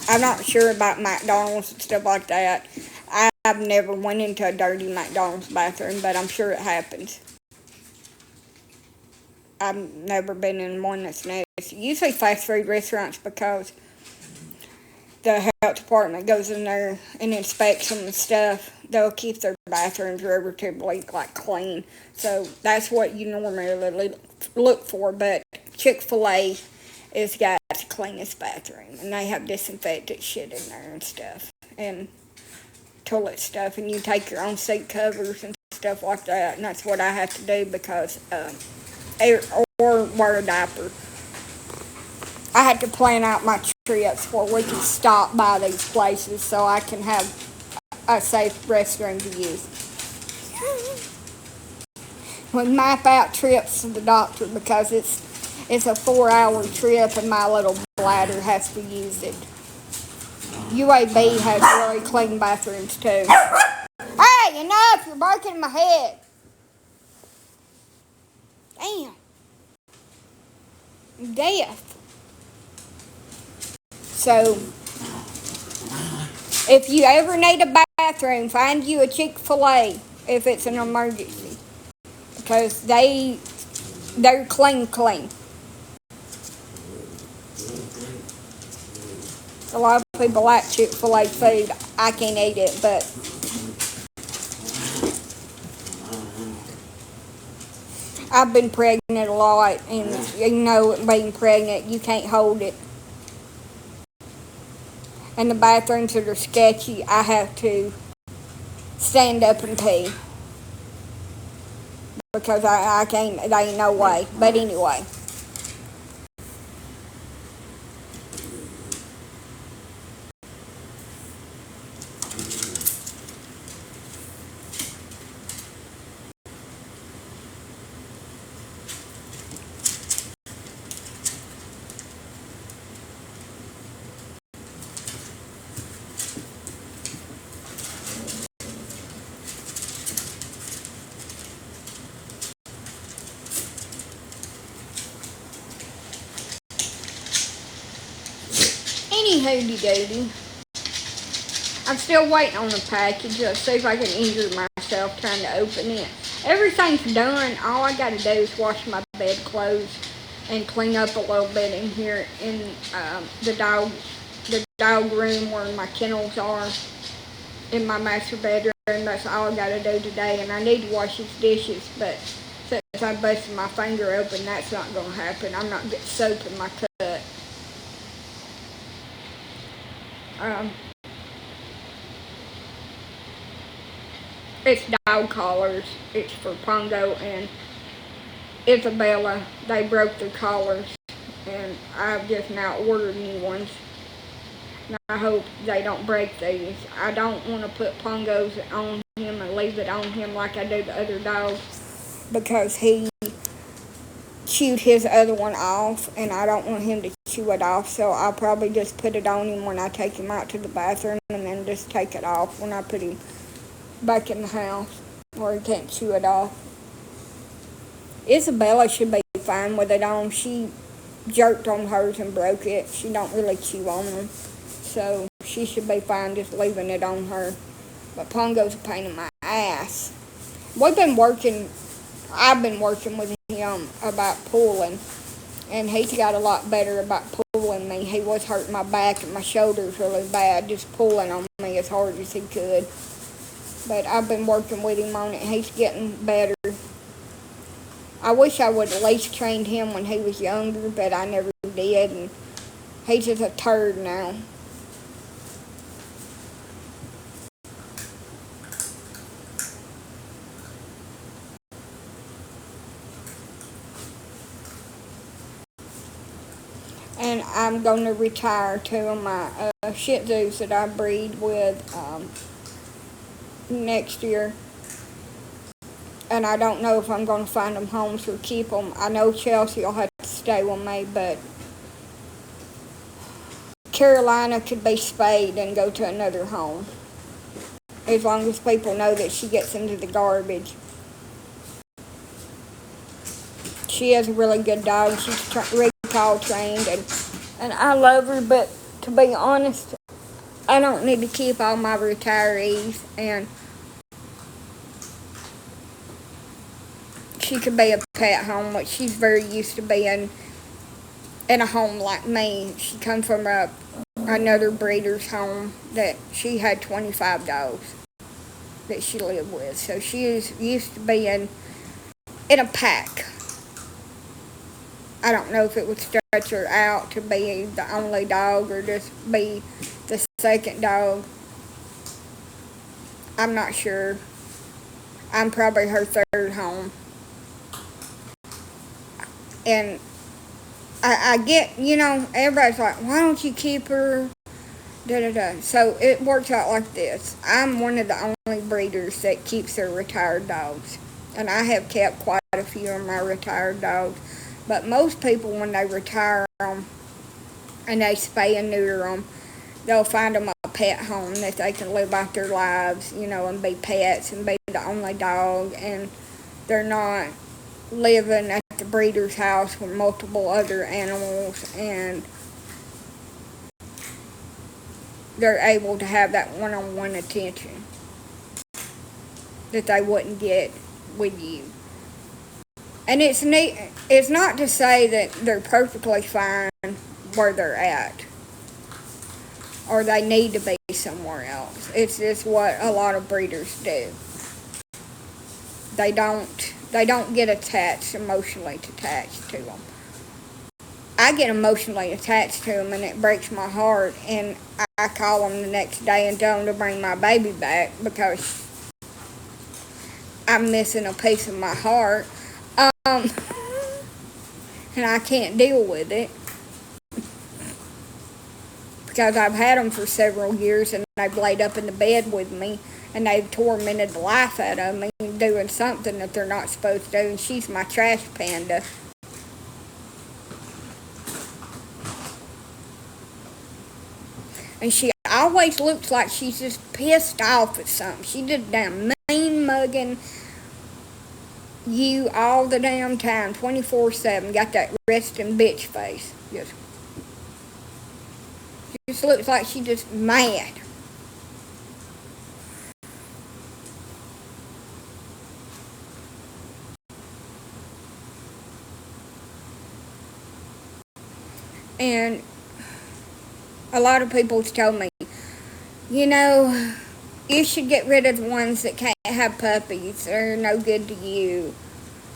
I'm not sure about McDonald's and stuff like that. I've never went into a dirty McDonald's bathroom, but I'm sure it happens. I've never been in one that's nasty. Usually fast food restaurants, because the health department goes in there and inspects them and stuff, they'll keep their bathrooms relatively clean. So that's what you normally look for. But Chick-fil-A has got the cleanest bathroom, and they have disinfectant shit in there and stuff, and toilet stuff, and you take your own seat covers and stuff like that, and that's what I have to do because or wear a diaper. I had to plan out my trips where we can stop by these places so I can have a safe restroom to use. We map out trips to the doctor because it's a 4-hour trip and my little bladder has to use it. UAB has really clean bathrooms too. Hey, enough! You're barking my head. Damn. death. So, if you ever need a bathroom, find you a Chick-fil-A if it's an emergency. Because they're clean. A lot of people like Chick-fil-A food. I can't eat it, but I've been pregnant a lot, and you know, being pregnant, you can't hold it. And the bathrooms that are sketchy, I have to stand up and pee. Because I can't, there ain't no way. But anyway. Anywho doody. I'm still waiting on the package. Let's see if I can injure myself trying to open it. Everything's done. All I gotta do is wash my bedclothes and clean up a little bit in here in the dog room where my kennels are in my master bedroom. That's all I gotta do today. And I need to wash these dishes, but since I busted my finger open, that's not gonna happen. I'm not getting soap in my cut. It's dog collars. It's for Pongo and Isabella. They broke their collars, and I've just now ordered new ones. And I hope they don't break these. I don't want to put Pongos on him and leave it on him like I do the other dogs, because he chewed his other one off, and I don't want him to chew it off. So I'll probably just put it on him when I take him out to the bathroom, and then just take it off when I put him back in the house, or he can't chew it off. Isabella should be fine with it on. She jerked on hers and broke it. She don't really chew on them, so she should be fine just leaving it on her. But Pongo's a pain in my ass. I've been working with him about pulling, and he's got a lot better about pulling me. He was hurting my back and my shoulders really bad, just pulling on me as hard as he could. But I've been working with him on it. He's getting better. I wish I would at least trained him when he was younger, but I never did. And he's just a turd now. And I'm going to retire two of my Shih Tzus that I breed with next year. And I don't know if I'm going to find them homes or keep them. I know Chelsea will have to stay with me, but Carolina could be spayed and go to another home, as long as people know that she gets into the garbage. She is a really good dog. She's recall trained, and I love her, but to be honest, I don't need to keep all my retirees, and she could be a pet home, but she's very used to being in a home like me. She come from another breeder's home that she had 25 dogs that she lived with. So she is used to being in a pack. I don't know if it would stretch her out to be the only dog or just be the second dog. I'm not sure. I'm probably her third home. And I get, everybody's like, why don't you keep her? So it works out like this. I'm one of the only breeders that keeps their retired dogs. And I have kept quite a few of my retired dogs. But most people, when they retire them and they spay and neuter them, they'll find them a pet home that they can live out their lives, and be pets and be the only dog. And they're not living at the breeder's house with multiple other animals, and they're able to have that one-on-one attention that they wouldn't get with you. And it's not to say that they're perfectly fine where they're at, or they need to be somewhere else. It's just what a lot of breeders do. They don't get attached, emotionally attached to them. I get emotionally attached to them, and it breaks my heart, and I call them the next day and tell them to bring my baby back because I'm missing a piece of my heart, and I can't deal with it because I've had them for several years, and they've laid up in the bed with me, and they've tormented the life out of me doing something that they're not supposed to do, and she's my trash panda. And she always looks like she's just pissed off at something. She just damn mean mugging you all the damn time, 24/7. Got that resting bitch face. Just looks like she's just mad. And a lot of people's told me, you know, you should get rid of the ones that can't have puppies. They're no good to you.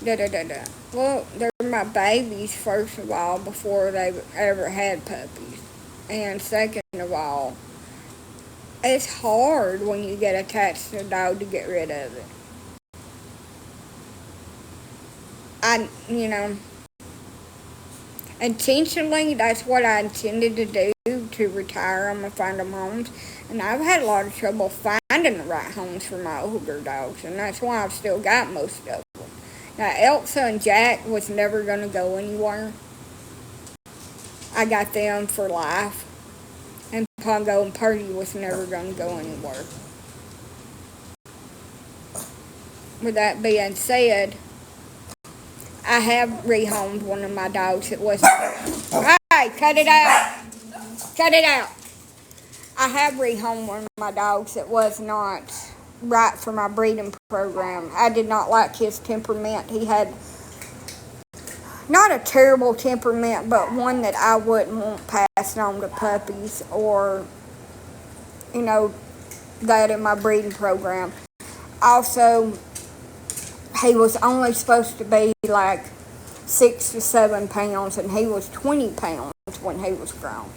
Da da da da. Well, they're my babies, first of all, before they've ever had puppies. And second of all, it's hard when you get attached to a dog to get rid of it. Intentionally, that's what I intended to do, to retire them and find them homes. And I've had a lot of trouble finding the right homes for my older dogs, and that's why I've still got most of them. Now, Elsa and Jack was never going to go anywhere. I got them for life. And Pongo and Purdy was never going to go anywhere. With that being said, I have rehomed one of my dogs that wasn't. Hey, cut it out! Cut it out! I have rehomed one of my dogs that was not right for my breeding program. I did not like his temperament. He had not a terrible temperament, but one that I wouldn't want passed on to puppies or, that in my breeding program. Also, he was only supposed to be like 6 to 7 pounds, and he was 20 pounds when he was grown.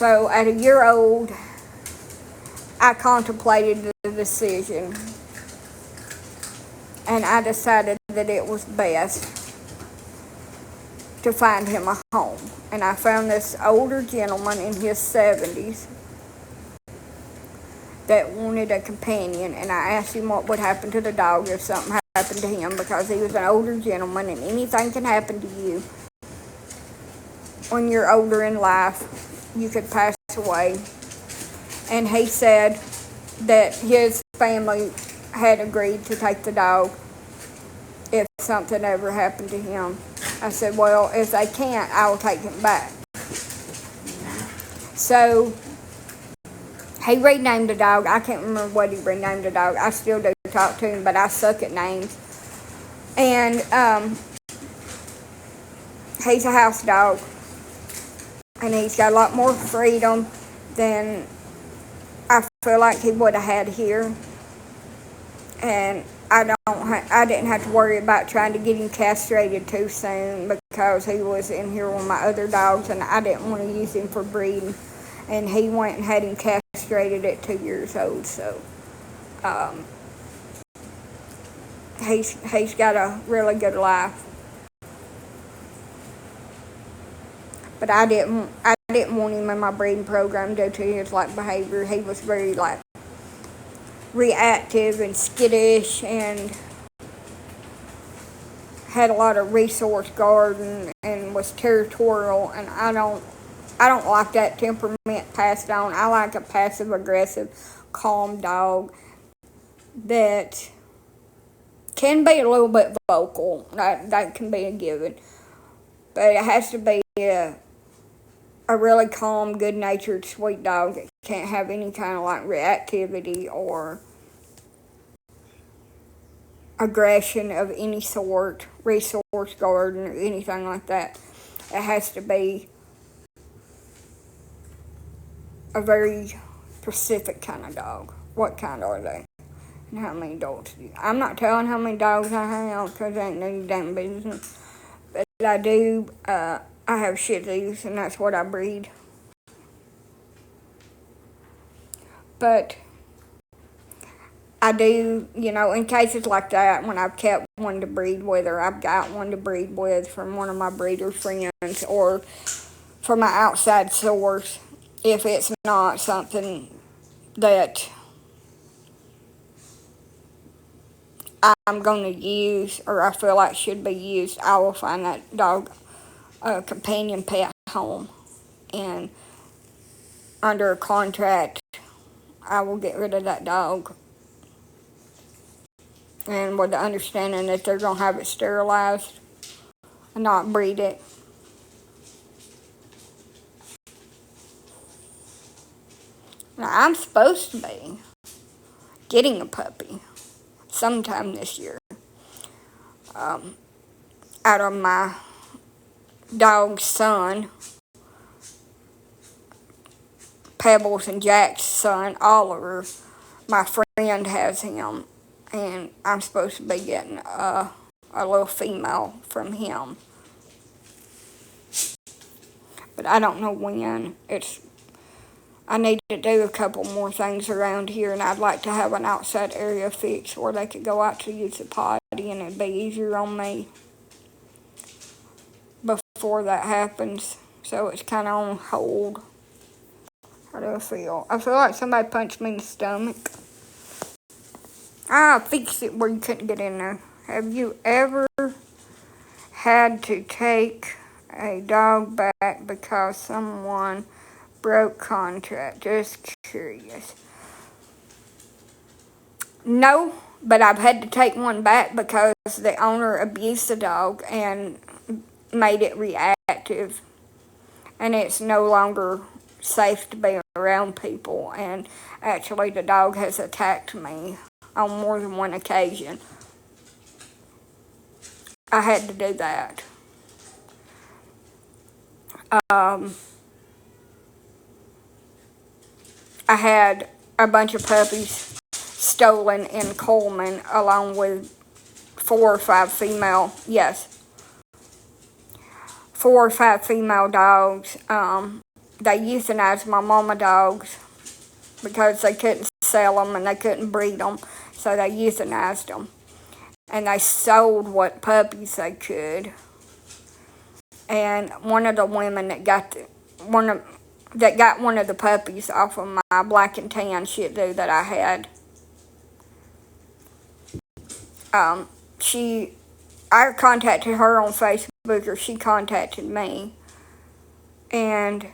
So at a year old, I contemplated the decision, and I decided that it was best to find him a home. And I found this older gentleman in his 70s that wanted a companion, and I asked him what would happen to the dog if something happened to him, because he was an older gentleman, and anything can happen to you when you're older in life. You could pass away. And he said that his family had agreed to take the dog if something ever happened to him. I said, well, if they can't, I will take him back. So he renamed the dog. I can't remember what he renamed the dog. I still do talk to him, but I suck at names. And he's a house dog. And he's got a lot more freedom than I feel like he would have had here. And I didn't have to worry about trying to get him castrated too soon, because he was in here with my other dogs, and I didn't want to use him for breeding. And he went and had him castrated at 2 years old. So he's got a really good life. But I didn't want him in my breeding program due to his behavior. He was very reactive and skittish, and had a lot of resource guarding, and was territorial, and I don't like that temperament passed on. I like a passive aggressive, calm dog that can be a little bit vocal. That can be a given. But it has to be a really calm, good-natured, sweet dog that can't have any kind of like reactivity or aggression of any sort, resource guarding or anything like that. It has to be a very specific kind of dog. What kind are they? And how many dogs do you? I'm not telling how many dogs I have because it ain't no damn business. But I do, I have Shih Tzus and that's what I breed. But I do, in cases like that, when I've kept one to breed with, or I've got one to breed with from one of my breeder friends, or from an outside source, if it's not something that I'm going to use, or I feel like should be used, I will find that dog a companion pet home. And under a contract, I will get rid of that dog. And with the understanding that they're going to have it sterilized and not breed it. Now, I'm supposed to be getting a puppy sometime this year. Out of my dog's son, Pebbles and Jack's son, Oliver, my friend has him. And I'm supposed to be getting a little female from him. But I don't know when. I need to do a couple more things around here, and I'd like to have an outside area fixed where they could go out to use the potty, and it'd be easier on me before that happens. So it's kind of on hold. How do I feel? I feel like somebody punched me in the stomach. I fixed it where you couldn't get in there. Have you ever had to take a dog back because someone broke contract? Just curious. No, but I've had to take one back because the owner abused the dog and made it reactive. And it's no longer safe to be around people. And actually the dog has attacked me on more than one occasion. I had to do that. I had a bunch of puppies stolen in Coleman along with 4 or 5 female dogs. They euthanized my mama dogs because they couldn't sell them and they couldn't breed them, so they euthanized them. And they sold what puppies they could. And one of the women that got one of the puppies off of my black and tan Shih Tzu that I had, I contacted her on Facebook, or she contacted me. And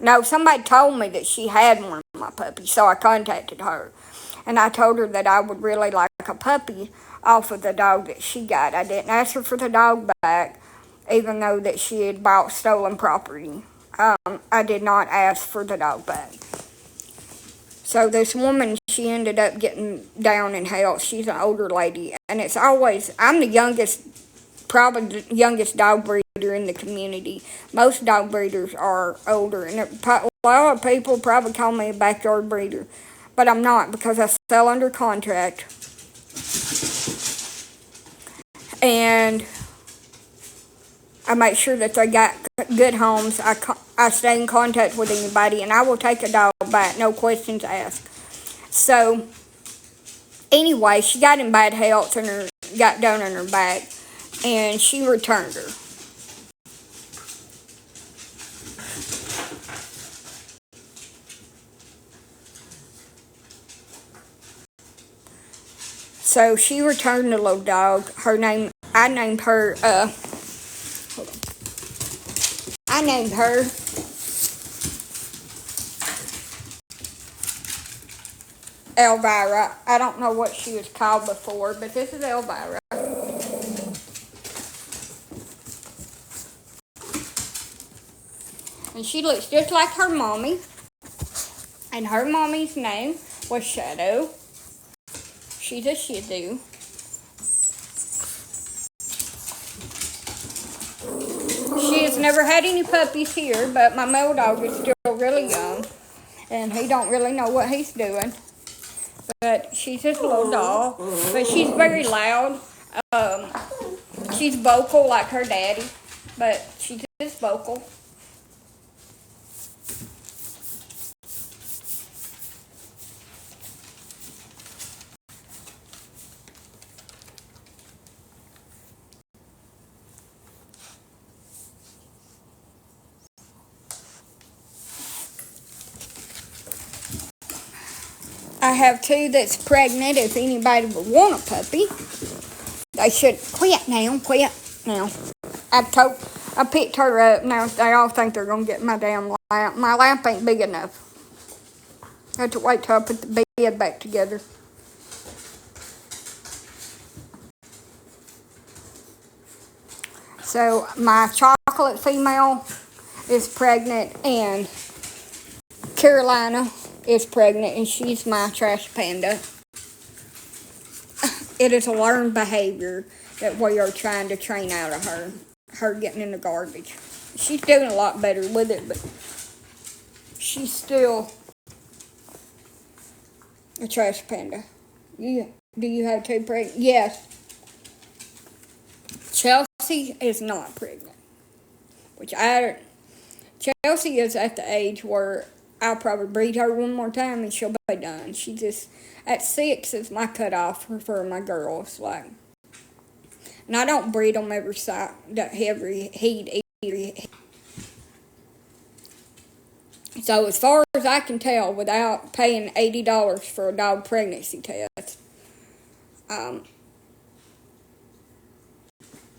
no, somebody told me that she had one of my puppies, so I contacted her. And I told her that I would really like a puppy off of the dog that she got. I didn't ask her for the dog back, even though that she had bought stolen property. I did not ask for the dog back. So this woman, she ended up getting down in health. She's an older lady. And it's always, I'm the youngest, probably the youngest dog breeder in the community. Most dog breeders are older. And a lot of people probably call me a backyard breeder. But I'm not, because I sell under contract. And I make sure that they got good homes. I stay in contact with anybody, and I will take a dog back, no questions asked. So, anyway, she got in bad health and got down on her back, and she returned her. So she returned the little dog. I named her Elvira. I don't know what she was called before, but this is Elvira. And she looks just like her mommy. And her mommy's name was Shadow. She's a Shih Tzu. She has never had any puppies here, but my male dog is still really young. And he don't really know what he's doing. But she's just a little doll. But she's very loud. She's vocal like her daddy. But she's just vocal. I have two that's pregnant. If anybody would want a puppy, they should quit now. I picked her up. Now they all think they're gonna get my damn lamp. My lamp ain't big enough. I have to wait till I put the bed back together. So my chocolate female is pregnant, and Carolina is pregnant, and she's my trash panda. It is a learned behavior that we are trying to train out of her. Her getting in the garbage. She's doing a lot better with it, but she's still a trash panda. Do you have two pregnant? Yes. Chelsea is not pregnant. Chelsea is at the age where I'll probably breed her one more time and she'll be done. She just, at 6 is my cutoff for my girls. Like, and I don't breed them every heat either. So as far as I can tell, without paying $80 for a dog pregnancy test,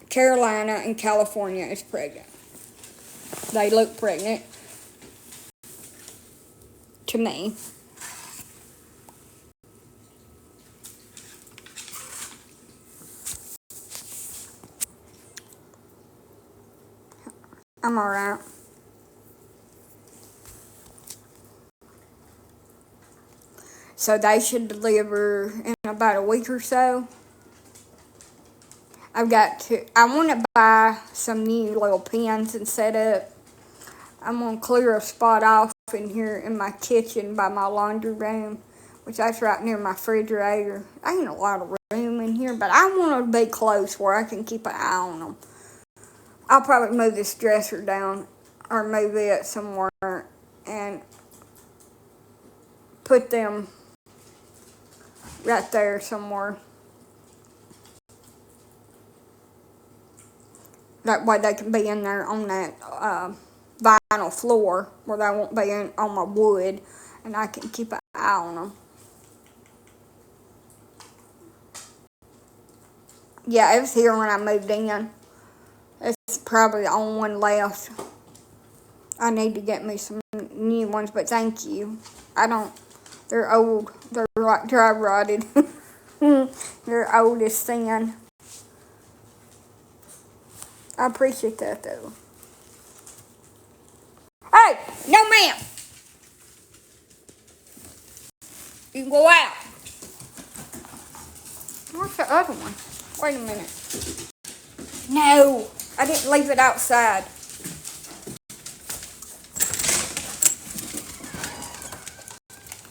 Carolina and California is pregnant. They look pregnant to me. I'm alright. So they should deliver in about a week or so. I want to buy some new little pens and set up. I'm going to clear a spot off in here in my kitchen by my laundry room, which that's right near my refrigerator. Ain't a lot of room in here, but I want to be close where I can keep an eye on them. I'll probably move this dresser down or move it somewhere and put them right there somewhere. That way they can be in there on that vinyl floor where they won't be on my wood, and I can keep an eye on them. Yeah, it was here when I moved in. It's probably the only one left. I need to get me some new ones, but thank you. They're old. They're like dry rotted. They're old as sin. I appreciate that though. Hey, no ma'am. You can go out. Where's the other one? Wait a minute. No, I didn't leave it outside.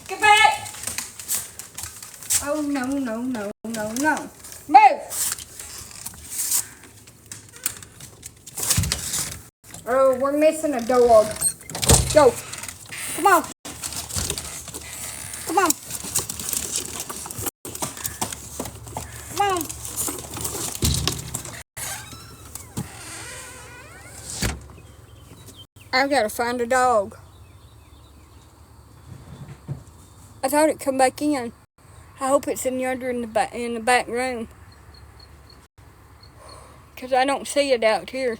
Get back. Oh, no. Move. Oh, we're missing a dog. Go. Come on. Come on. Come on. I've got to find a dog. I thought it'd come back in. I hope it's in yonder in the back room. Because I don't see it out here.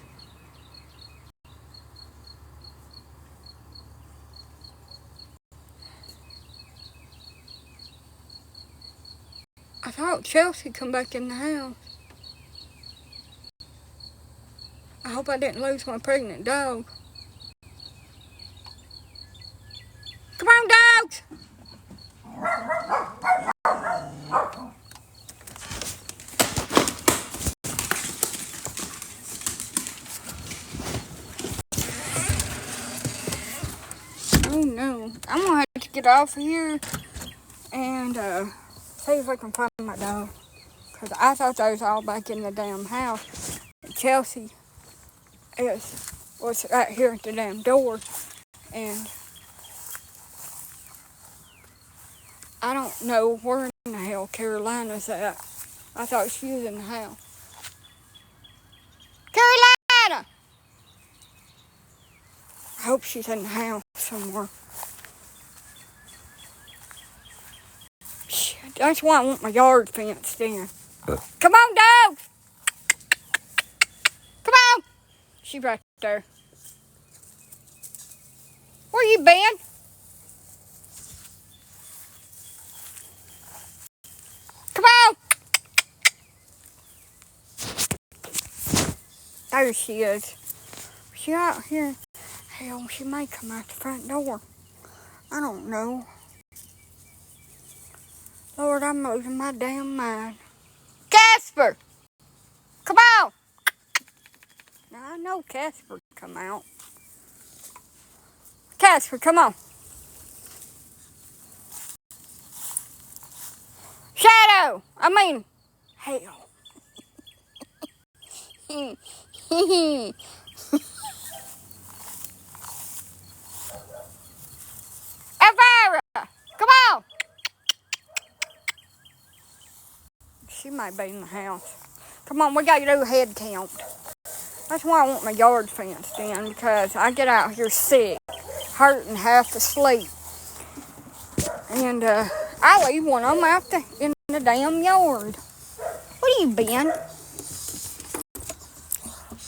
thought Chelsea come back in the house. I hope I didn't lose my pregnant dog. Come on, dogs! Oh no, I'm gonna have to get off of here and see if I can find my dog. Because I thought they was all back in the damn house. Chelsea was right here at the damn door. And I don't know where in the hell Carolina's at. I thought she was in the house. Carolina! I hope she's in the house somewhere. That's why I want my yard fenced in. Come on, dog! Come on! She's right there. Where you been? Come on! There she is. She out here. Hell, she may come out the front door. I don't know. Lord, I'm losing my damn mind. Casper! Come on! Now, I know Casper come out. Casper, come on. Shadow! Hell. Elvira! Come on! She might be in the house. Come on, we gotta do a head count. That's why I want my yard fenced in, because I get out here sick, hurting, half asleep. And I leave one of them out in the damn yard. What have you been?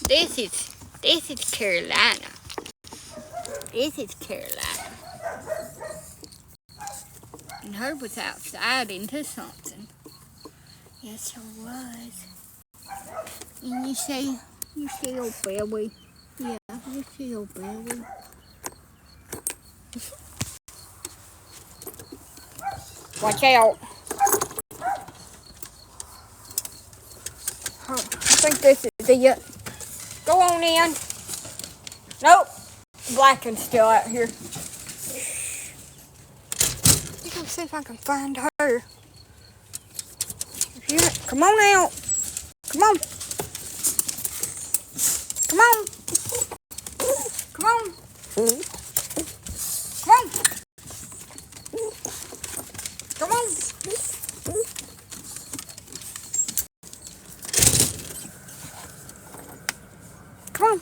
This is Carolina. This is Carolina. And her was outside into something. Yes, her was. And you see old belly. Yeah, you see old belly. Watch out. Oh, I think this is it. Go on in. Nope. Blacken's still out here. I'm gonna see if I can find her. Yeah, come on out. Come on. Come on. Come on. Come on. Come on. Come on.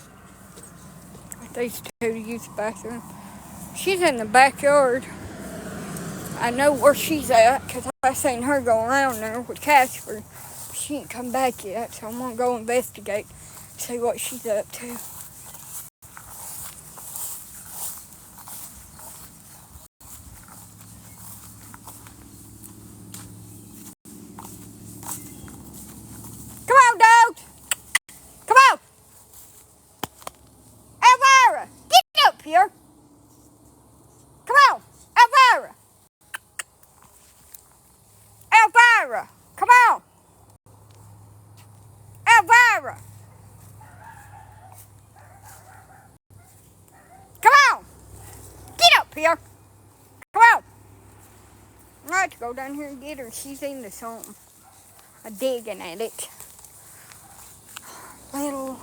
These two to use the bathroom. She's in the backyard. I know where she's at because I seen her go around there with Casper. She ain't come back yet, so I'm gonna go investigate, see what she's up to. Come on, dogs! Come on! Elvira, get up here! Come on, Elvira! Elvira, come on! Elvira! Come on! Get up here! Come on! I have to go down here and get her. She's into something. I'm digging at it. Come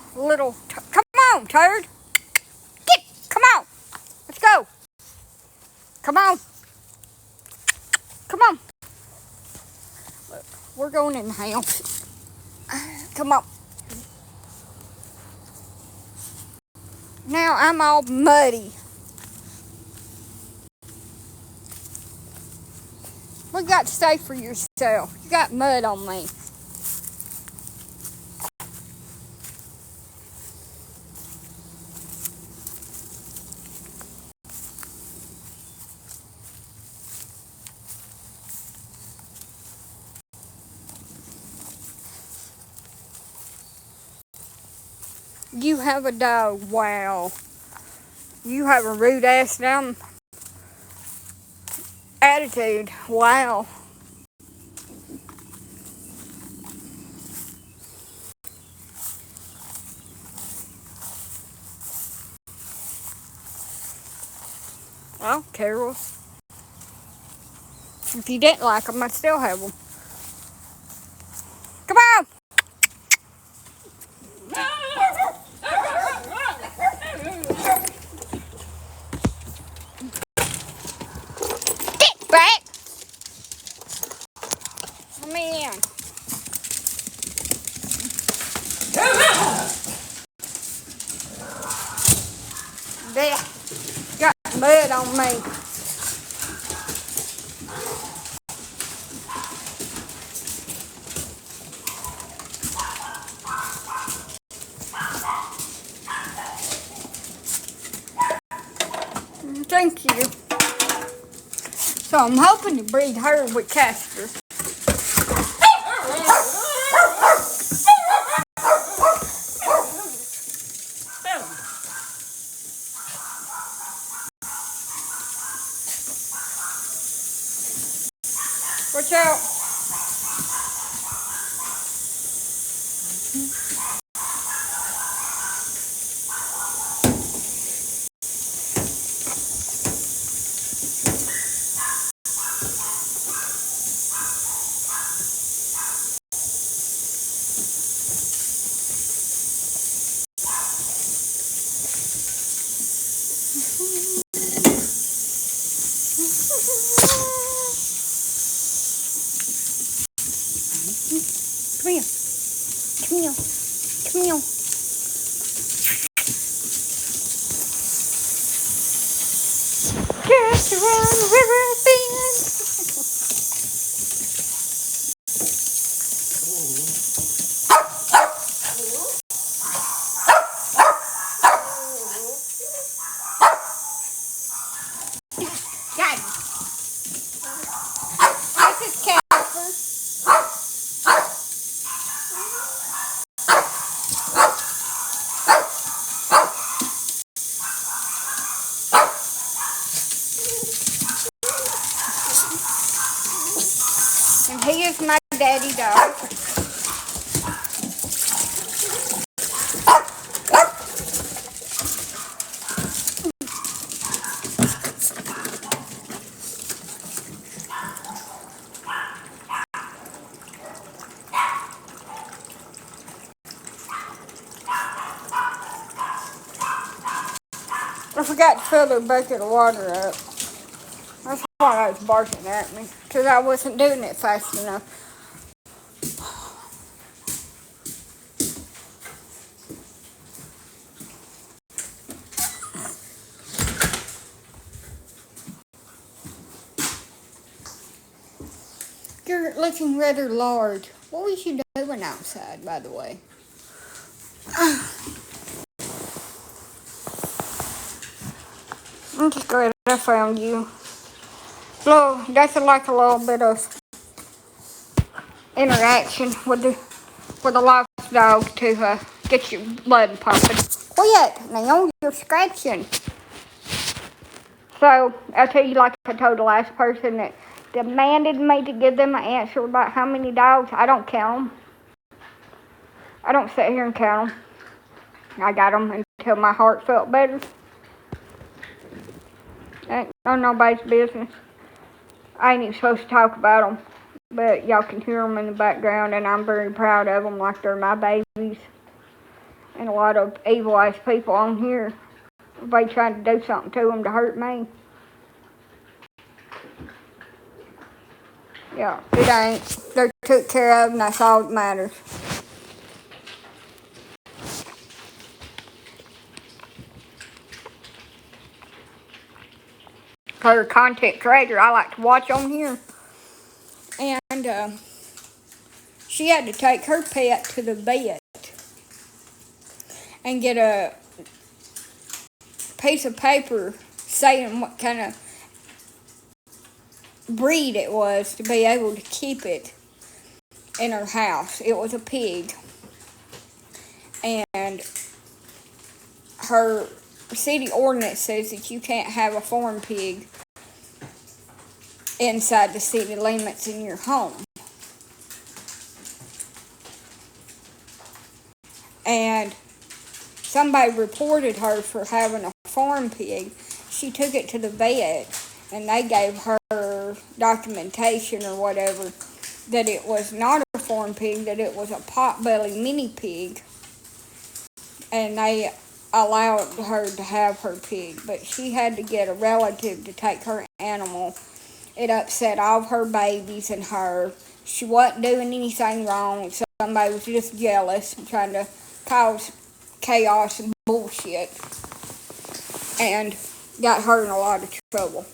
on, turd! Come on! Let's go! Come on! Come on! Look, we're going in the house. Come on. Now I'm all muddy. What you got to say for yourself? You got mud on me. You have a dog. Wow. You have a rude ass down attitude. Wow. Well, Carol. If you didn't like them, I still have them. Come on. Get back. Come in. There. Got mud on me. Thank you. So I'm hoping to breed her with Casper. Watch out. Come here. Come here. Come here. Just around the river bend. Got it. This is Casper. And he is my daddy dog. I forgot to fill the bucket of water up. That's why I was barking at me, because I wasn't doing it fast enough. You're looking rather large. What was you doing outside, by the way? I'm just glad I found you. Well, that's like a little bit of interaction with the lost dog to get your blood pumping. Quiet, now you're scratching. So, I'll tell you, like I told the last person that demanded me to give them an answer about how many dogs. I don't count them. I don't sit here and count them. I got them until my heart felt better. Ain't none of nobody's business. I ain't even supposed to talk about them, but y'all can hear them in the background, and I'm very proud of them like they're my babies. And a lot of evil-ass people on here, they trying to do something to them to hurt me. Yeah, it ain't. They're took care of, and that's all that matters. For a content creator, I like to watch on here. And she had to take her pet to the vet and get a piece of paper saying what kind of breed it was to be able to keep it in her house. It was a pig. And her city ordinance says that you can't have a farm pig inside the city limits in your home. And somebody reported her for having a farm pig. She took it to the vet, and they gave her documentation or whatever that it was not a farm pig, that it was a potbelly mini pig. And they allowed her to have her pig, but she had to get a relative to take her animal. It upset all of her babies and her. She wasn't doing anything wrong. Somebody was just jealous and trying to cause chaos and bullshit, and got her in a lot of trouble.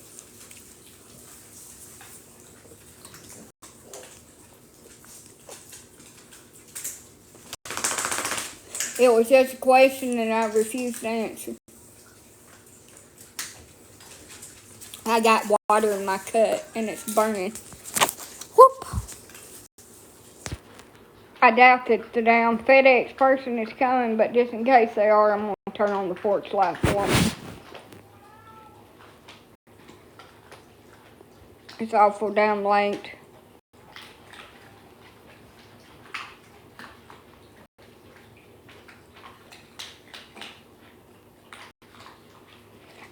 It was just a question and I refused to answer. I got water in my cut and it's burning. Whoop! I doubt that the damn FedEx person is coming, but just in case they are, I'm going to turn on the porch light for them. It's awful damn late.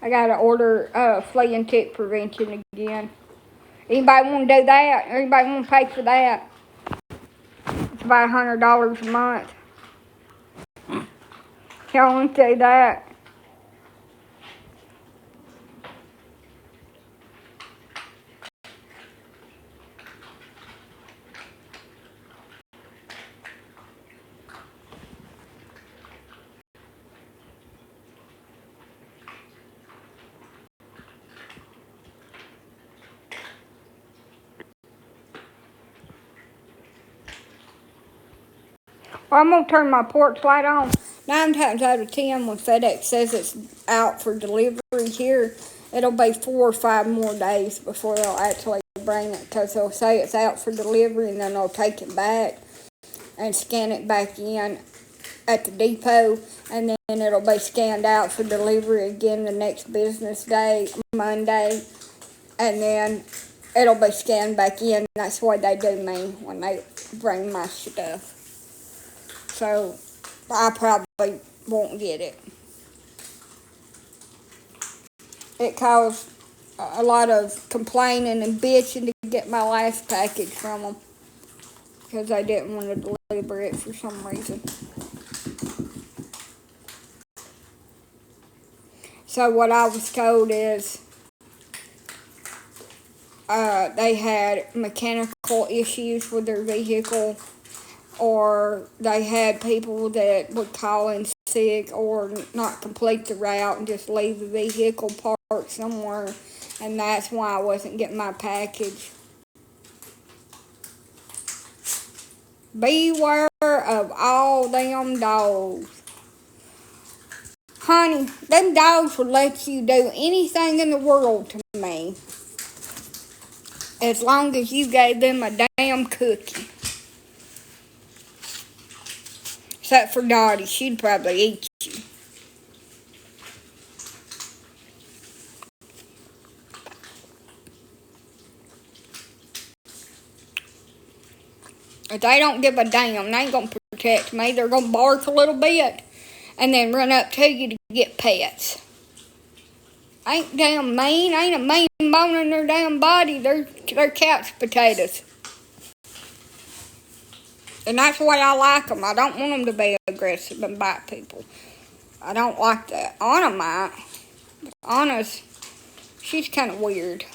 I gotta order flea and tick prevention again. Anybody want to do that? Anybody want to pay for that? It's about $100 a month. Y'all want to do that? Well, I'm going to turn my porch light on. 9 times out of 10, when FedEx says it's out for delivery here, it'll be 4 or 5 more days before they'll actually bring it, because they'll say it's out for delivery and then they'll take it back and scan it back in at the depot, and then it'll be scanned out for delivery again the next business day, Monday, and then it'll be scanned back in. That's the way they do me when they bring my stuff. So I probably won't get it. It caused a lot of complaining and bitching to get my last package from them, because they didn't want to deliver it for some reason. So what I was told is they had mechanical issues with their vehicle, or they had people that would call in sick or not complete the route and just leave the vehicle parked somewhere, and that's why I wasn't getting my package. Beware of all them dogs. Honey, them dogs would let you do anything in the world to me, as long as you gave them a damn cookie. Except for Dottie, she'd probably eat you. If they don't give a damn, they ain't gonna protect me. They're gonna bark a little bit and then run up to you to get pets. Ain't damn mean. Ain't a mean bone in their damn body. They're couch potatoes. And that's the way I like them. I don't want them to be aggressive and bite people. I don't like that. Anna might. Anna's, she's kind of weird.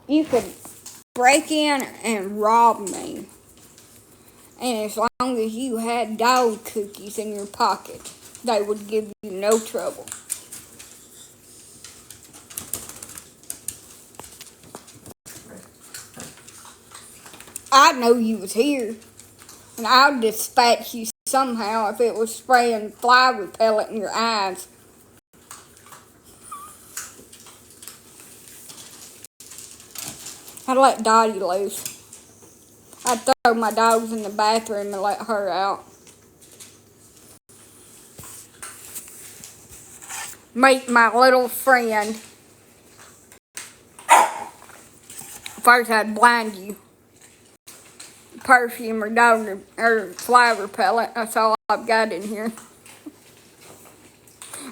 You could break in and rob me, and as long as you had dog cookies in your pocket, they would give you no trouble. I know you was here, and I'll dispatch you somehow if it was spraying fly repellent in your eyes. I let Dottie loose. I throw my dogs in the bathroom and let her out. Meet my little friend. First I'd blind you. Perfume or dog or flower pellet. That's all I've got in here.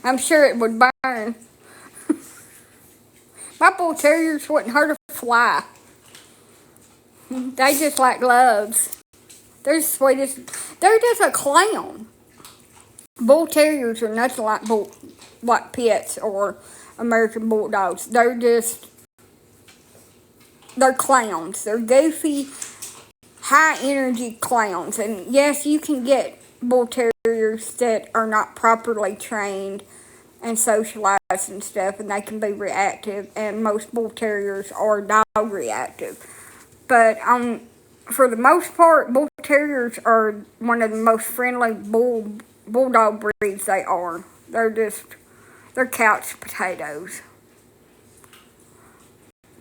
I'm sure it would burn. My bull terriers wouldn't hurt a fly. They just like gloves. They're the sweetest. They're just a clown. Bull terriers are nothing like pets or American bulldogs. They're clowns. They're goofy, high energy clowns. And yes, you can get bull terriers that are not properly trained and socialized and stuff, and they can be reactive, and most bull terriers are dog reactive. But for the most part, bull terriers are one of the most friendly bulldog breeds they are. They're couch potatoes.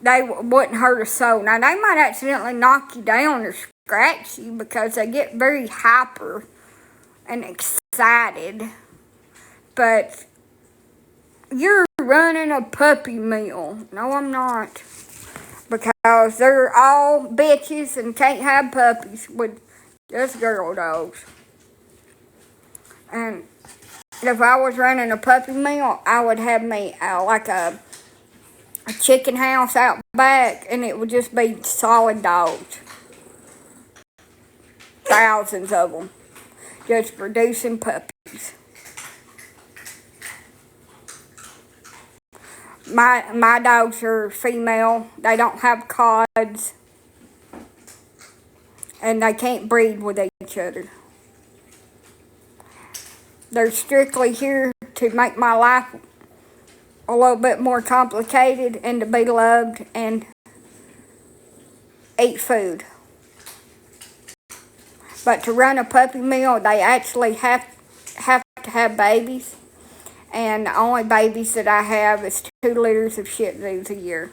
They wouldn't hurt a soul. Now, they might accidentally knock you down or scratch you because they get very hyper and excited. But you're running a puppy mill. No, I'm not. Because they're all bitches and can't have puppies with just girl dogs. And if I was running a puppy mill, I would have me like a chicken house out back, and it would just be solid dogs. Thousands of them. Just producing puppies. My dogs are female. They don't have cods. And they can't breed with each other. They're strictly here to make my life a little bit more complicated and to be loved and eat food. But to run a puppy mill, they actually have to have babies. And the only babies that I have is 2 litters of Shih Tzus a year.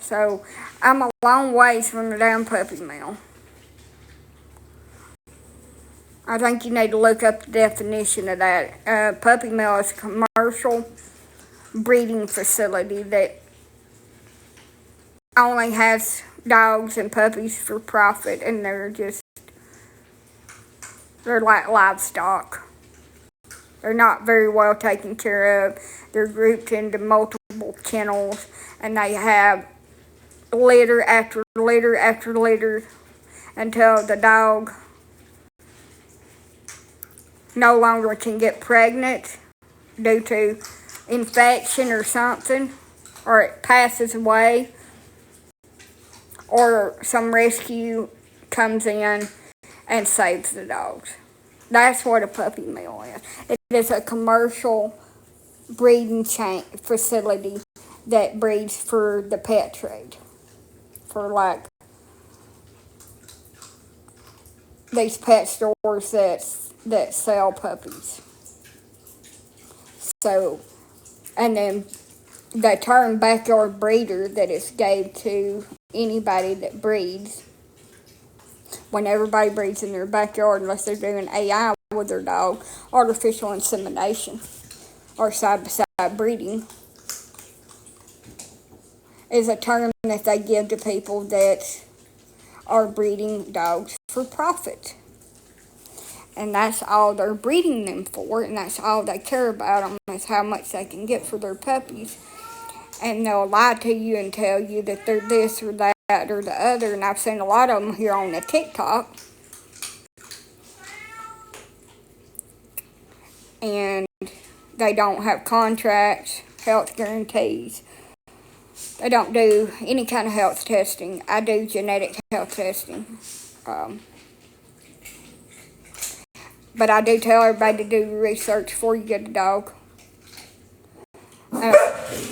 So I'm a long ways from the damn puppy mill. I think you need to look up the definition of that. Puppy mill is a commercial breeding facility that only has dogs and puppies for profit, and they're like livestock. They're not very well taken care of. They're grouped into multiple kennels, and they have litter after litter after litter until the dog no longer can get pregnant due to infection or something, or it passes away, or some rescue comes in and saves the dogs. That's what a puppy mill is. It is a commercial breeding chain facility that breeds for the pet trade. For like these pet stores that sell puppies. So, and then the term backyard breeder that is gave to anybody that breeds, when everybody breeds in their backyard, unless they're doing AI with their dog, artificial insemination, or side-by-side breeding, is a term that they give to people that are breeding dogs for profit. And that's all they're breeding them for, and that's all they care about them, is how much they can get for their puppies. And they'll lie to you and tell you that they're this or that or the other, and I've seen a lot of them here on the TikTok. And they don't have contracts, health guarantees. They don't do any kind of health testing. I do genetic health testing. But I do tell everybody to do research before you get a dog. And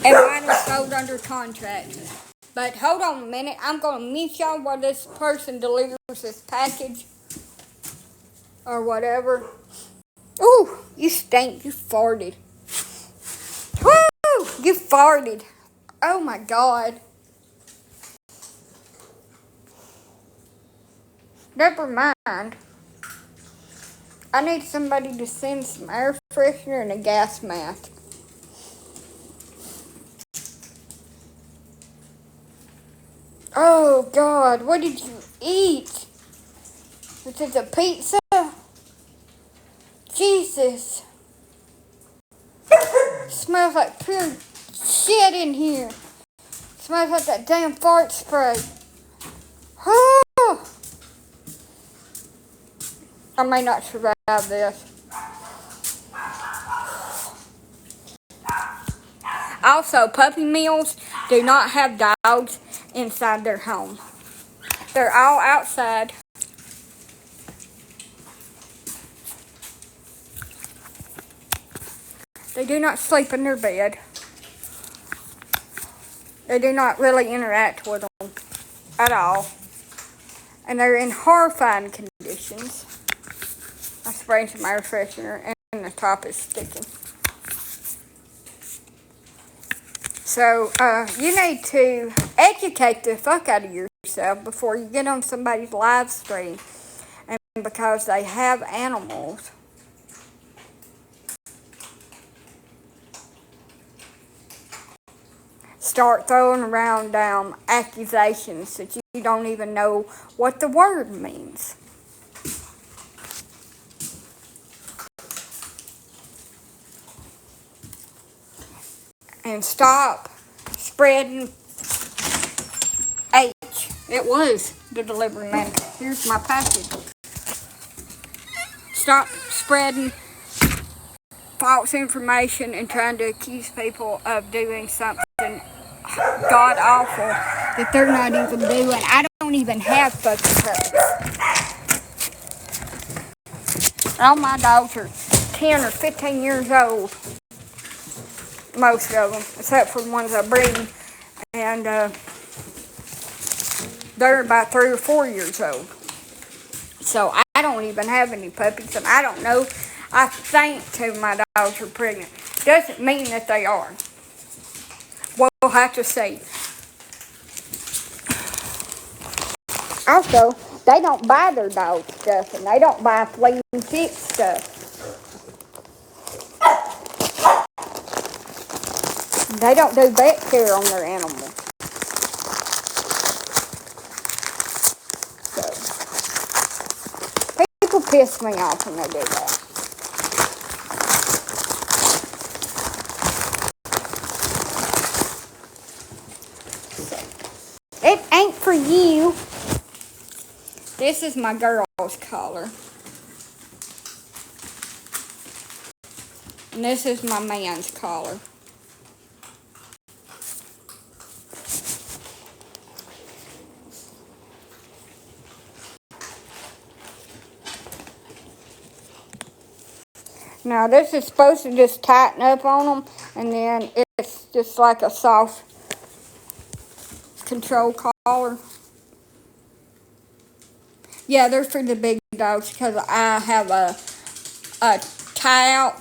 mine is sold under contract. But hold on a minute. I'm going to mute y'all while this person delivers this package. Or whatever. Ooh, you stink. You farted. Woo! You farted. Oh my God. Never mind. I need somebody to send some air freshener and a gas mask. Oh, God. What did you eat? Is it a pizza? Jesus. Smells like pure shit in here. Smells like that damn fart spray. Oh. I may not survive this. Also, puppy mills do not have dogs inside their home. They're all outside. They do not sleep in their bed. They do not really interact with them at all. And they're in horrifying conditions. I sprayed some air freshener and the top is sticking. So, you need to educate the fuck out of yourself before you get on somebody's live stream. And because they have animals, start throwing around accusations that you don't even know what the word means. And stop spreading H. It was the delivery man. Here's my package. Stop spreading false information and trying to accuse people of doing something god awful that they're not even doing. I don't even have fucking puppies. All my dogs are 10 or 15 years old. Most of them, except for the ones I breed. And they're about 3 or 4 years old. So I don't even have any puppies, and I don't know. I think two of my dogs are pregnant. Doesn't mean that they are. We'll have to see. Also, they don't buy their dog stuff, and they don't buy flea and tick stuff. They don't do vet care on their animals. So, people piss me off when they do that. It ain't for you. This is my girl's collar. And this is my man's collar. Now this is supposed to just tighten up on them, and then it's just like a soft control collar. Yeah, they're for the big dogs because I have a tie out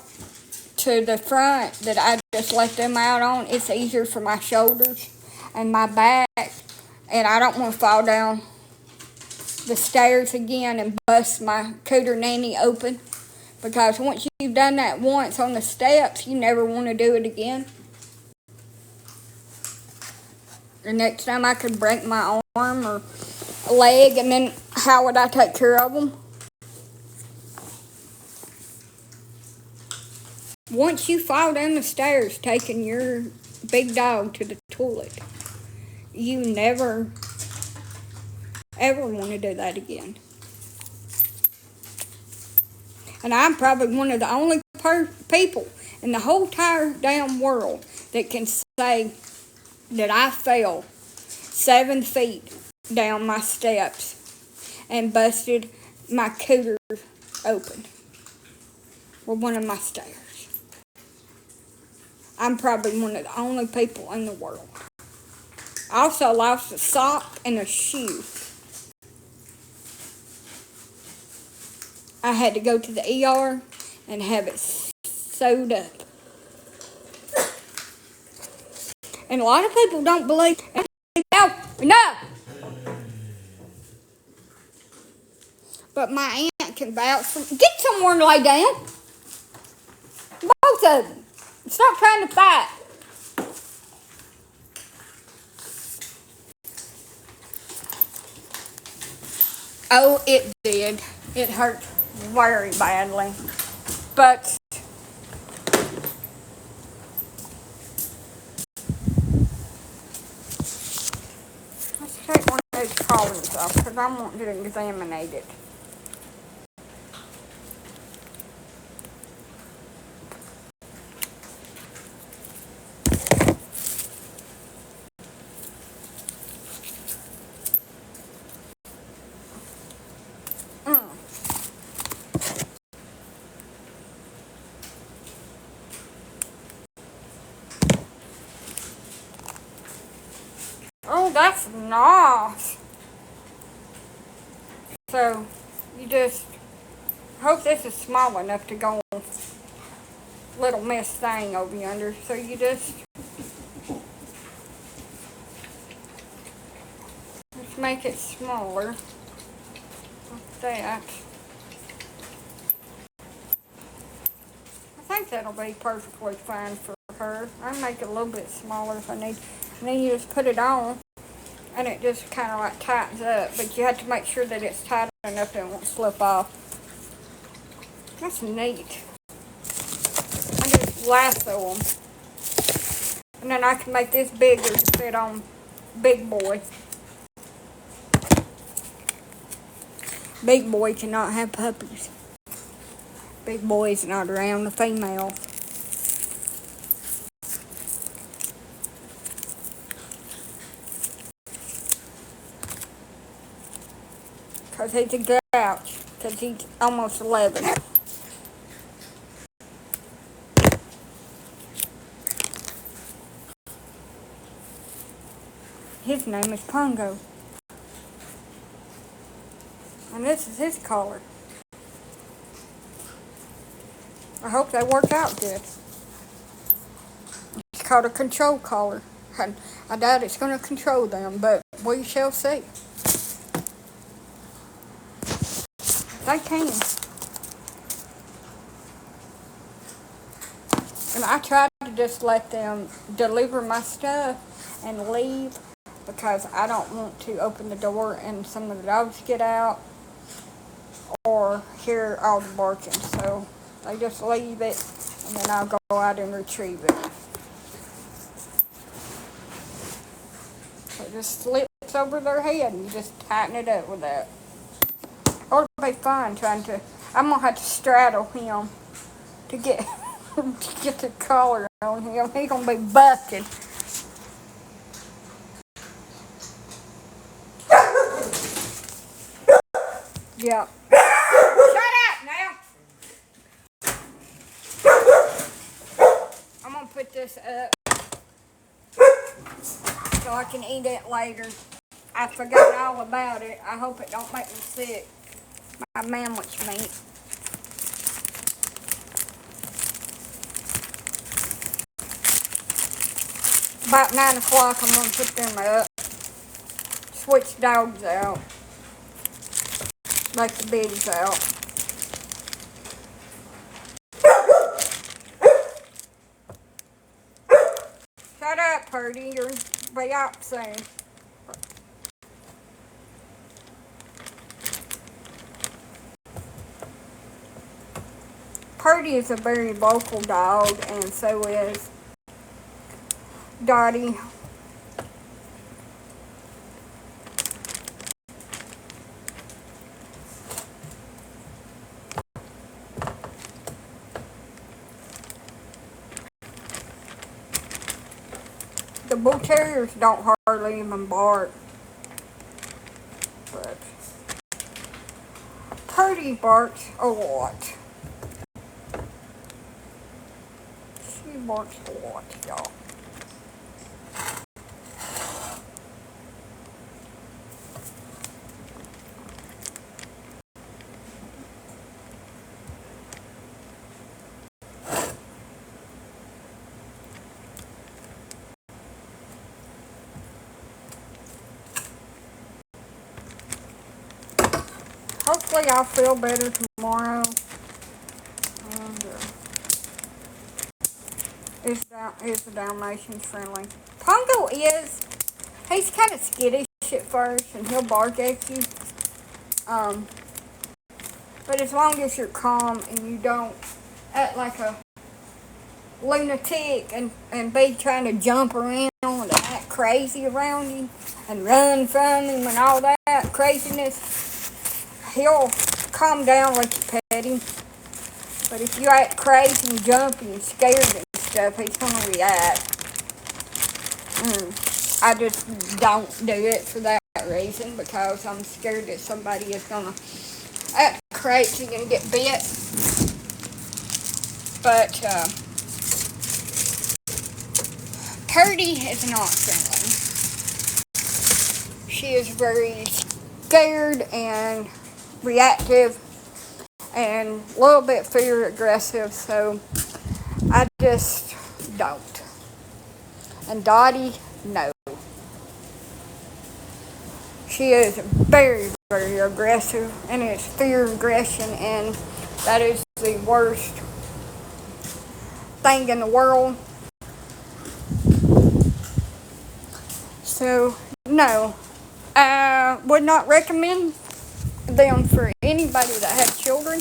to the front that I just let them out on. It's easier for my shoulders and my back, and I don't want to fall down the stairs again and bust my cooter nanny open, because once you've done that once on the steps, you never want to do it again. The next time I could break my arm or leg, and then how would I take care of them? Once you fall down the stairs taking your big dog to the toilet, you never ever want to do that again. And I'm probably one of the only people in the whole entire damn world that can say that I fell 7 feet down my steps and busted my cooter open with one of my stairs. I'm probably one of the only people in the world. I also lost a sock and a shoe. I had to go to the ER and have it sewed up. And a lot of people don't believe. No. But my aunt can vouch for. Get somewhere and lay down. Both of them. Stop trying to fight. Oh, it did. It hurt very badly. But let's take one of those collars off because I want to examine it. Oh, that's nice. So, you just hope this is small enough to go on little Miss thing over yonder. So you just make it smaller like that. I think that'll be perfectly fine for her. I'll make it a little bit smaller if I need. And then you just put it on and it just kind of like tightens up. But you have to make sure that it's tight enough that it won't slip off. That's neat. I just lasso them. And then I can make this bigger to fit on Big Boy. Big Boy cannot have puppies. Big Boy's not around the female. Because he's a grouch. Because he's almost 11. His name is Pongo. And this is his collar. I hope they work out good. It's called a control collar. And I doubt it's going to control them, but we shall see. They can. And I try to just let them deliver my stuff and leave because I don't want to open the door and some of the dogs get out or hear all the barking. So they just leave it and then I'll go out and retrieve it. So it just slips over their head and you just tighten it up with that. Or it'll be fun trying to, I'm going to have to straddle him to get the collar on him. He's going to be busted. Yeah. Shut up now. I'm going to put this up so I can eat it later. I forgot all about it. I hope it don't make me sick. My sandwich meat. About 9 o'clock, I'm going to put them up. Switch dogs out. Let the biddies out. Shut up, Purdy. You'll be out soon. Purdy is a very vocal dog, and so is Dottie. The bull terriers don't hardly even bark, but Purdy barks a lot. She barks a lot, y'all. hopefully I'll feel better tomorrow. And is the Dalmatians friendly? Pongo he's kind of skittish at first, and he'll bark at you. But as long as you're calm and you don't act like a lunatic and be trying to jump around and act crazy around you and run from him and all that craziness, he'll calm down like you pet him. But if you act crazy and jumpy and scared and stuff, he's going to react. I just don't do it for that reason, because I'm scared that somebody is going to act crazy and get bit. But Purdy is not friendly. She is very scared and reactive and a little bit fear aggressive, so I just don't. And Dottie, no. She is very, very aggressive, and it's fear aggression, and that is the worst thing in the world. So, no. I would not recommend them for anybody that has children.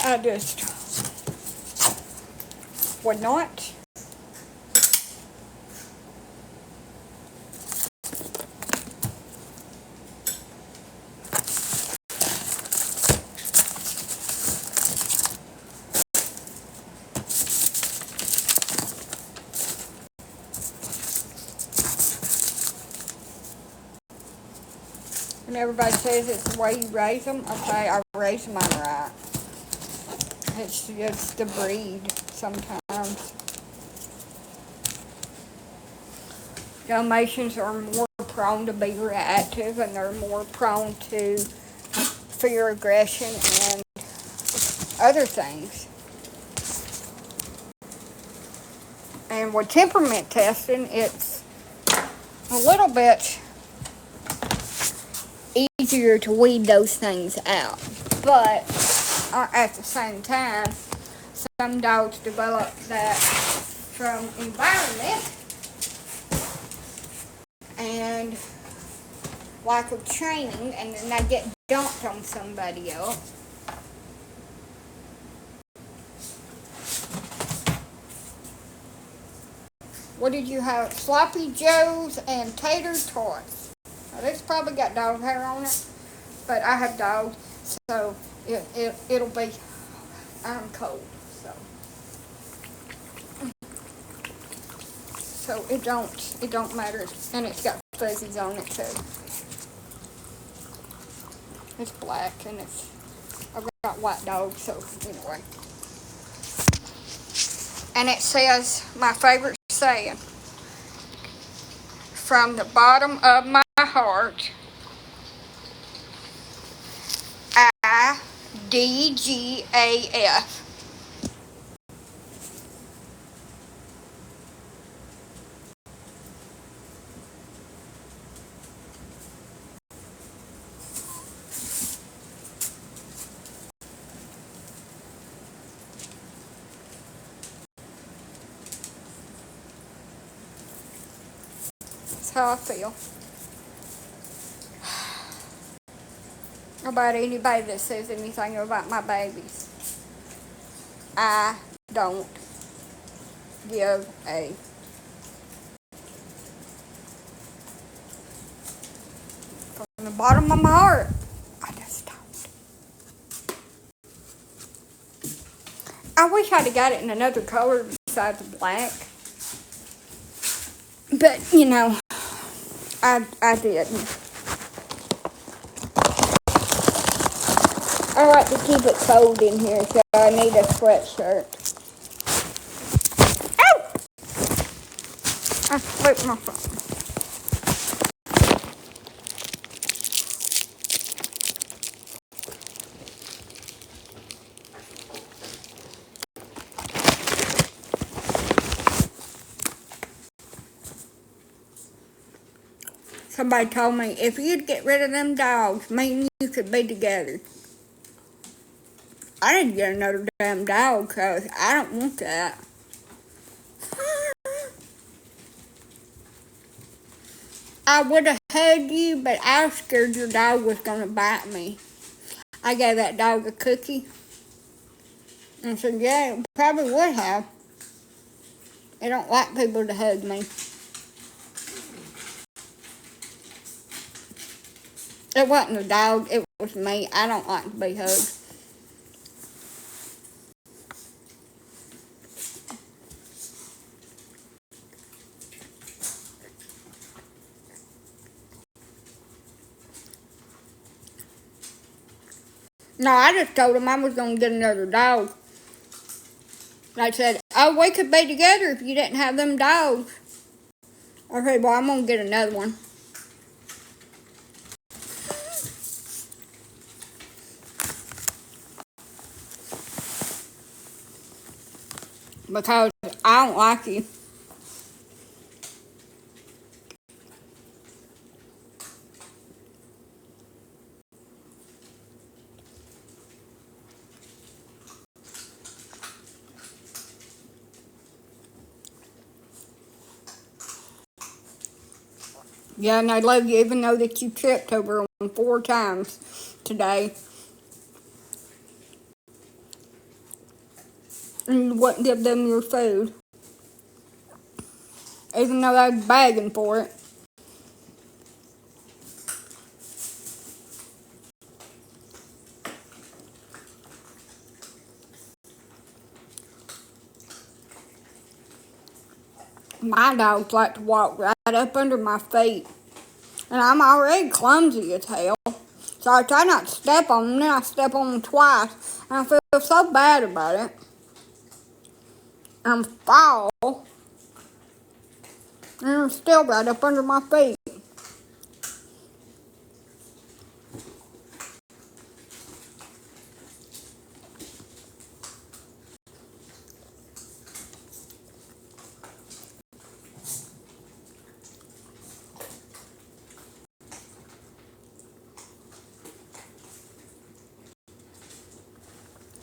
I just would not. And everybody says it's the way you raise them. Okay, I raise mine right. It's just the breed sometimes. Dalmatians are more prone to be reactive, and they're more prone to fear, aggression, and other things. And with temperament testing, it's a little bit easier to weed those things out. But at the same time, some dogs develop that from environment and lack of training, and then they get dumped on somebody else. What did you have? Sloppy Joes and tater tots. Now, this probably got dog hair on it, but I have dogs, so it'll be cold. So it don't matter, and it's got fuzzies on it too. It's black, and I've got white dogs, so anyway. And it says, my favorite saying, from the bottom of my heart, IDGAF. That's how I feel about anybody that says anything about my babies. I don't give a from the bottom of my heart. I just don't. I wish I'd have got it in another color besides black. But, you know, I didn't. I like to keep it cold in here, so I need a sweatshirt. Ow! I flipped my phone. Somebody told me, if you'd get rid of them dogs, me and you could be together. I didn't get another damn dog because I don't want that. I would have hugged you, but I was scared your dog was going to bite me. I gave that dog a cookie and said, yeah, it probably would have. They don't like people to hug me. It wasn't a dog, it was me. I don't like to be hugged. No, I just told them I was going to get another dog. They said, oh, we could be together if you didn't have them dogs. I said, well, I'm going to get another one. Because I don't like you. Yeah, and I love you even though that you tripped over them 4 times today. And you wouldn't give them your food. Even though I was begging for it. My dogs like to walk right up under my feet. And I'm already clumsy as hell. So I try not to step on them, then I step on them twice. And I feel so bad about it. And fall. And they're still right up under my feet.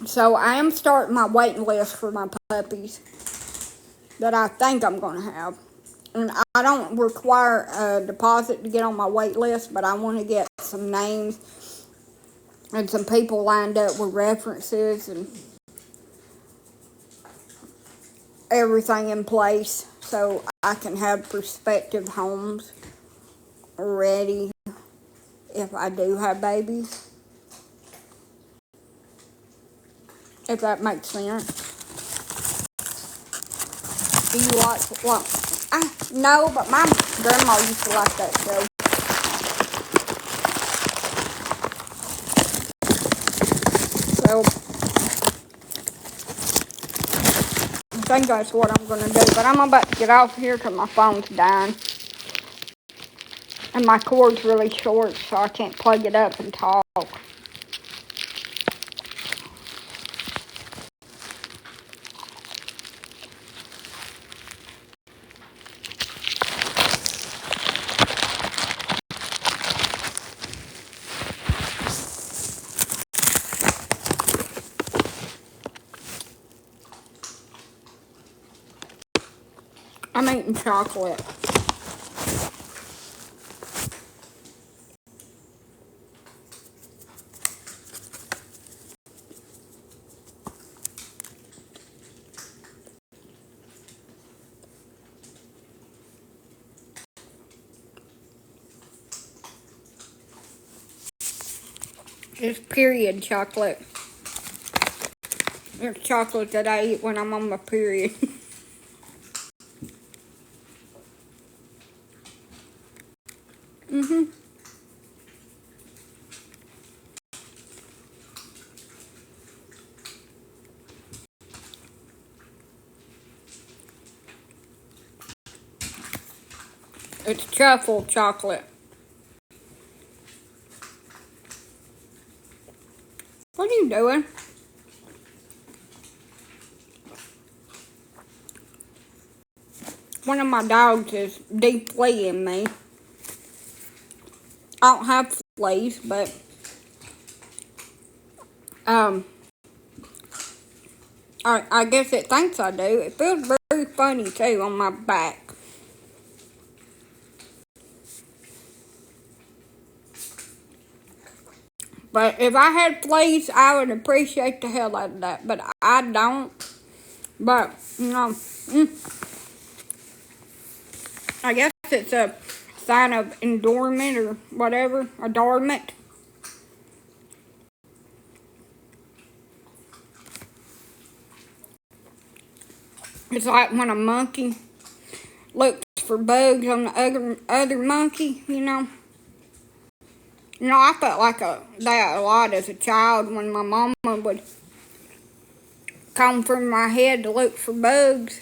So I am starting my waiting list for my puppies that I think I'm going to have. And I don't require a deposit to get on my wait list, but I want to get some names and some people lined up with references and everything in place so I can have prospective homes ready if I do have babies. If that makes sense. Do you like, well, no, but my grandma used to like that show. So, I think that's what I'm going to do. But I'm about to get off here because my phone's dying. And my cord's really short, so I can't plug it up and talk. I'm eating chocolate. It's period chocolate. It's chocolate that I eat when I'm on my period. It's truffle chocolate. What are you doing? One of my dogs is defleeing me. I don't have fleas, but I guess it thinks I do. It feels very funny too on my back. But if I had fleas, I would appreciate the hell out of that. But I don't. But, I guess it's a sign of endowment or whatever. Adornment. It's like when a monkey looks for bugs on the other monkey, you know. You know, I felt like that a lot as a child when my mama would comb through my head to look for bugs.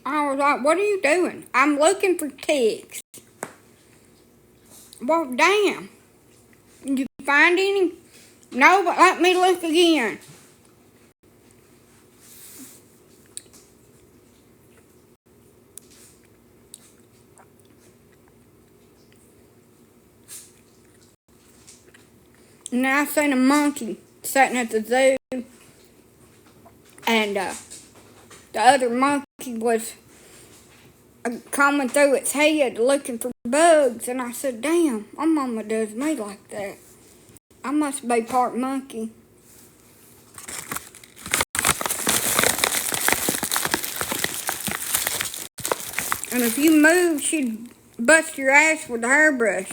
I was like, what are you doing? I'm looking for ticks. Well, damn. Did you find any? No, but let me look again. And then I seen a monkey sitting at the zoo, and the other monkey was combing through its head looking for bugs, and I said, damn, my mama does me like that. I must be part monkey. And if you move, she'd bust your ass with a hairbrush.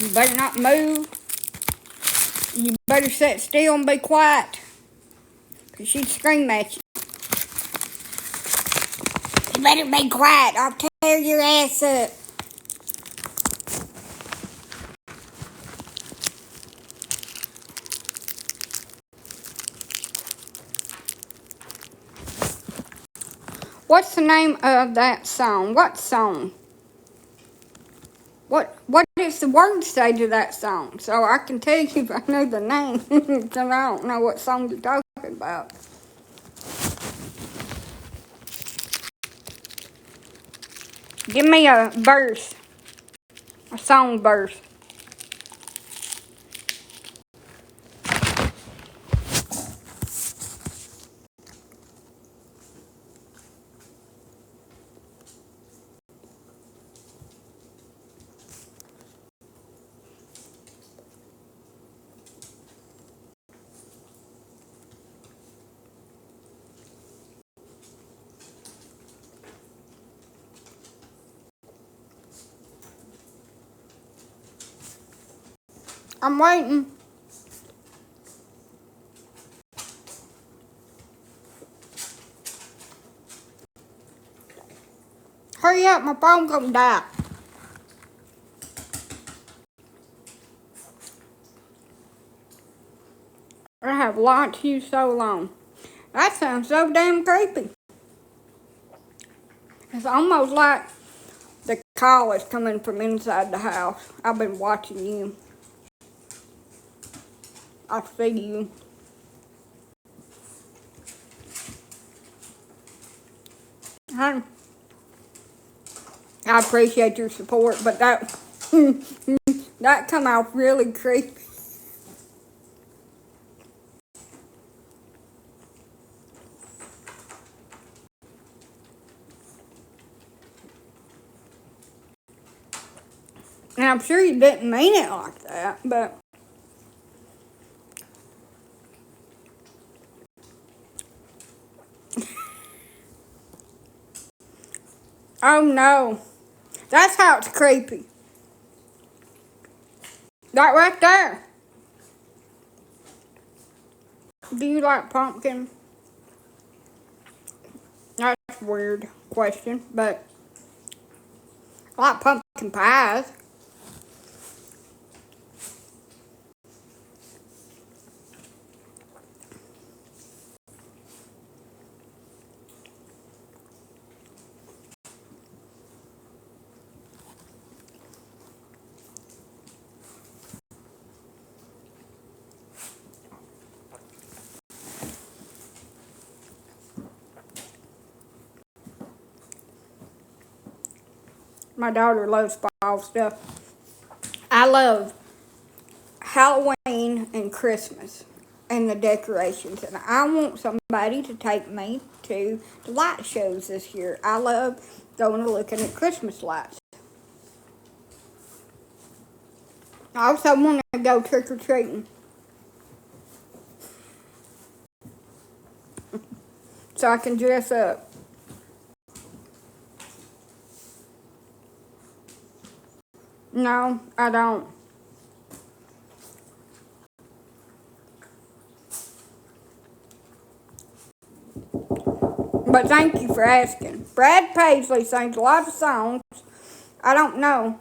You better not move. You better sit still and be quiet, 'cause she'd scream at you. You better be quiet, I'll tear your ass up. What's the name of that song? What song? What does the word say to that song? So I can tell you if I know the name, because I don't know what song you're talking about. Give me a verse, a song verse. I'm waiting. Hurry up, my phone's gonna die. I have lied to you so long. That sounds so damn creepy. It's almost like the call is coming from inside the house. I've been watching you. I see you. I appreciate your support, but that that come out really creepy. And I'm sure you didn't mean it like that, but oh no. That's how it's creepy. That right there. Do you like pumpkin? That's a weird question, but I like pumpkin pies. My daughter loves fall stuff. I love Halloween and Christmas and the decorations. And I want somebody to take me to the light shows this year. I love going and looking at Christmas lights. I also want to go trick-or-treating. So I can dress up. No, I don't. But thank you for asking. Brad Paisley sings a lot of songs. I don't know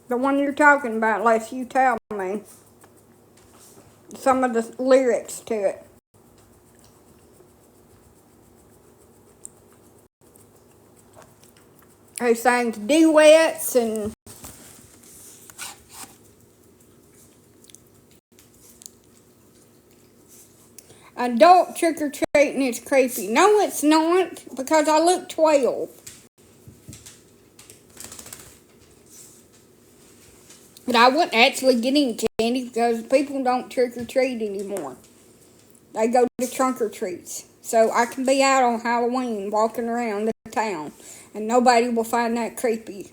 the one you're talking about unless you tell me some of the lyrics to it. He sings duets and adult trick-or-treating is creepy. No, it's not, because I look 12. But I wouldn't actually get any candy because people don't trick-or-treat anymore. They go to trunk-or-treats. So I can be out on Halloween walking around the town and nobody will find that creepy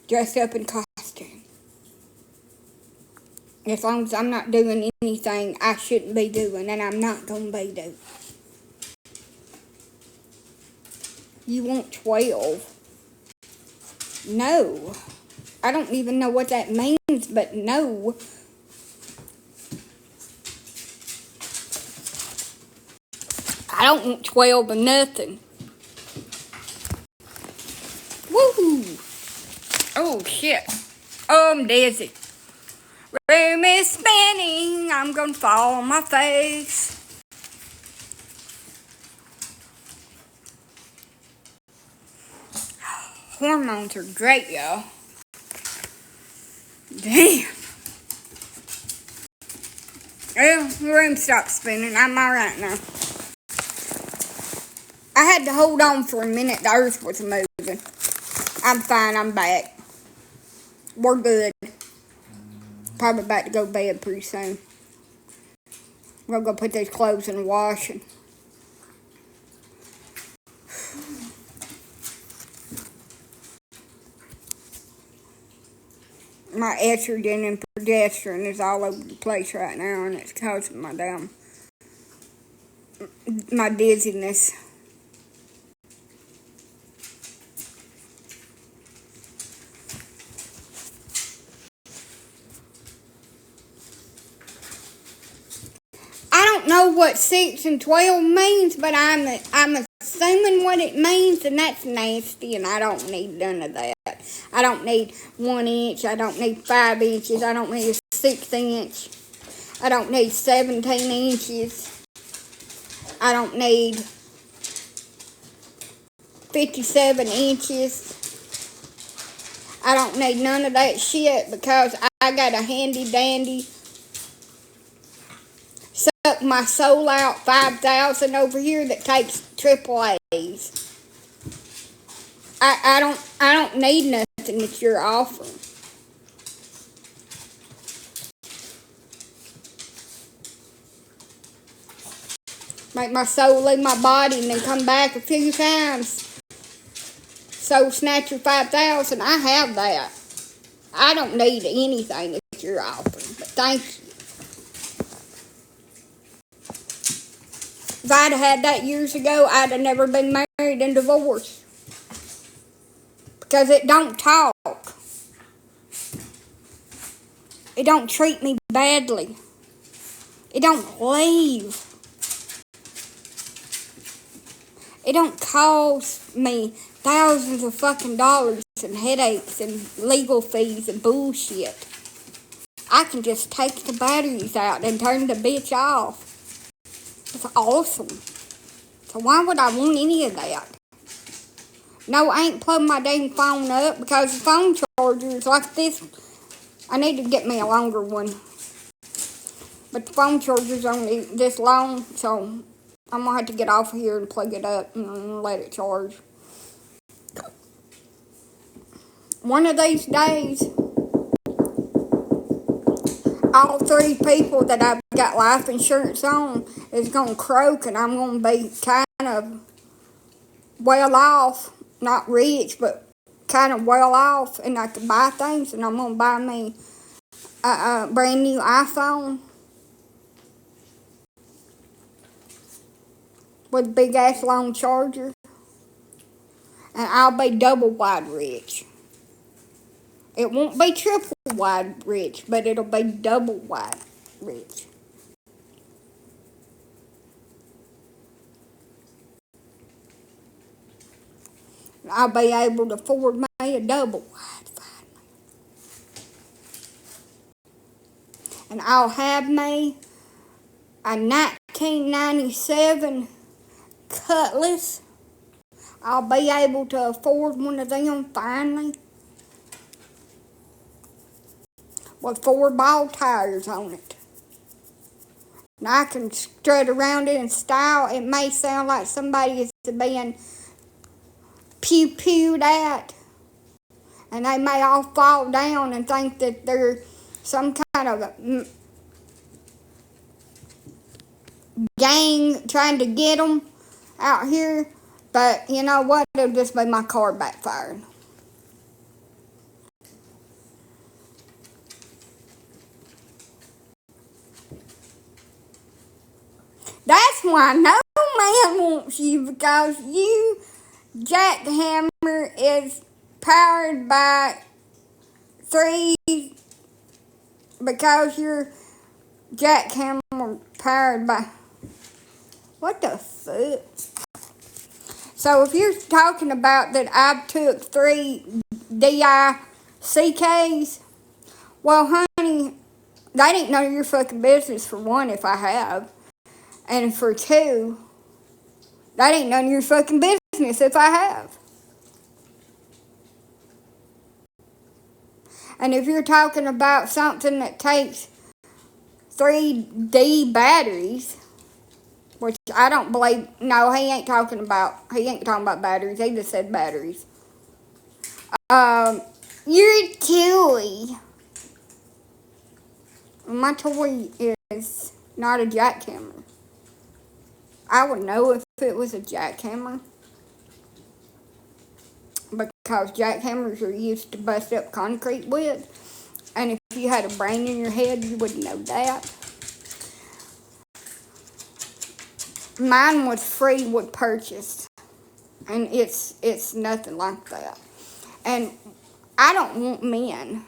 dressed up in costume. As long as I'm not doing anything I shouldn't be doing, and I'm not going to be doing. You want 12? No. I don't even know what that means, but no. I don't want 12 or nothing. Woo! Oh, shit. Oh, I'm dizzy. Room is spinning. I'm gonna fall on my face. Hormones are great, y'all. Damn. Well, the room stopped spinning. I'm alright now. I had to hold on for a minute. The earth was moving. I'm fine. I'm back. We're good. Probably about to go to bed pretty soon. We'll go put these clothes in the washing. My estrogen and progesterone is all over the place right now, and it's causing my dizziness. I don't know what 6 and 12 means, but I'm assuming what it means, and that's nasty, and I don't need none of that. I don't need 1 inch. I don't need 5 inches. I don't need a 6 inch. I don't need 17 inches. I don't need 57 inches. I don't need none of that shit because I got a handy dandy suck my soul out 5,000 over here that takes triple A's. I don't need nothing that you're offering. Make my soul leave my body and then come back a few times. Soul Snatcher 5,000, I have that. I don't need anything that you're offering, but thank you. If I'd have had that years ago, I'd have never been married and divorced. Because it don't talk. It don't treat me badly. It don't leave. It don't cost me thousands of fucking dollars and headaches and legal fees and bullshit. I can just take the batteries out and turn the bitch off. It's awesome. So why would I want any of that? No, I ain't plugged my dang phone up because the phone charger is like this. I need to get me a longer one. But the phone charger's only this long, so I'm going to have to get off of here and plug it up and let it charge. one of these days, all three people that I've got life insurance on is going to croak, and I'm going to be kind of well off. Not rich, but kind of well off, and I can buy things, and I'm going to buy me a brand new iPhone with a big ass long charger, and I'll be double wide rich. It won't be triple wide rich, but it'll be double wide rich. I'll be able to afford me a double wide finally. And I'll have me a 1997 Cutlass. I'll be able to afford one of them finally, with 4 ball tires on it. And I can strut around it in style. It may sound like somebody is being pew-pewed at, and they may all fall down and think that they're some kind of a gang trying to get them out here. But you know what? It'll just be my car backfiring. That's why no man wants you, because you jackhammer is powered by 3, because you're jackhammer powered by, what the fuck? So if you're talking about that I've took 3 DICKs, well honey, that ain't none of your fucking business, for one, if I have. And for 2, that ain't none of your fucking business if I have. And if you're talking about something that takes 3D batteries, which I don't believe, no, he ain't talking about batteries. He just said batteries. Your toy. My toy is not a jackhammer. I would know if it was a jackhammer, because jackhammers are used to bust up concrete with. And if you had a brain in your head, you wouldn't know that. Mine was free with purchase, and it's nothing like that. And I don't want men.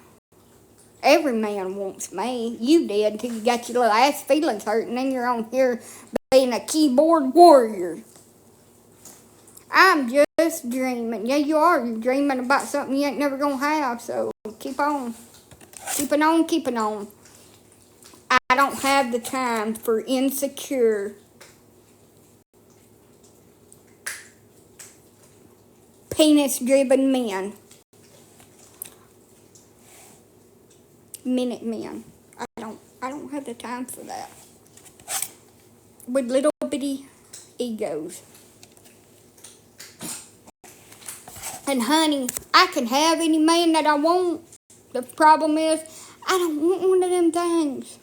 Every man wants me. You did until you got your little ass feelings hurt, and then you're on here being a keyboard warrior. I'm just dreaming. Yeah, you are. You're dreaming about something you ain't never gonna have, so keep on. Keeping on, keeping on. I don't have the time for insecure, penis-driven men. Minute men. I don't have the time for that. With little bitty egos. And honey, I can have any man that I want. The problem is, I don't want one of them things.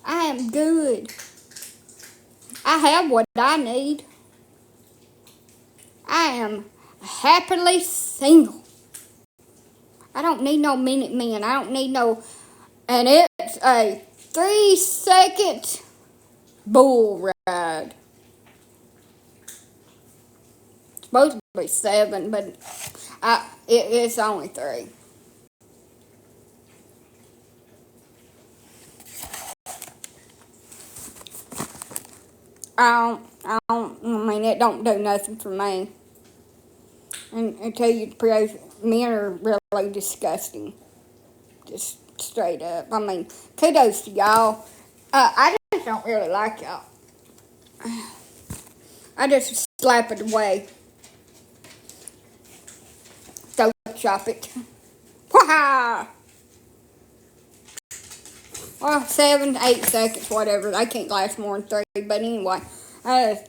I am good. I have what I need. I am happily single. I don't need no minute man. I don't need no... And it's a 3-second bull ride. It's supposed to be 7, but it's only 3. I mean, it don't do nothing for me. And I tell you the truth, men are really disgusting. Just straight up. I mean, kudos to y'all. I just don't really like y'all. I just slap it away. Photoshop it. Wow! Well, 7 to 8 seconds, whatever. They can't last more than 3, but anyway,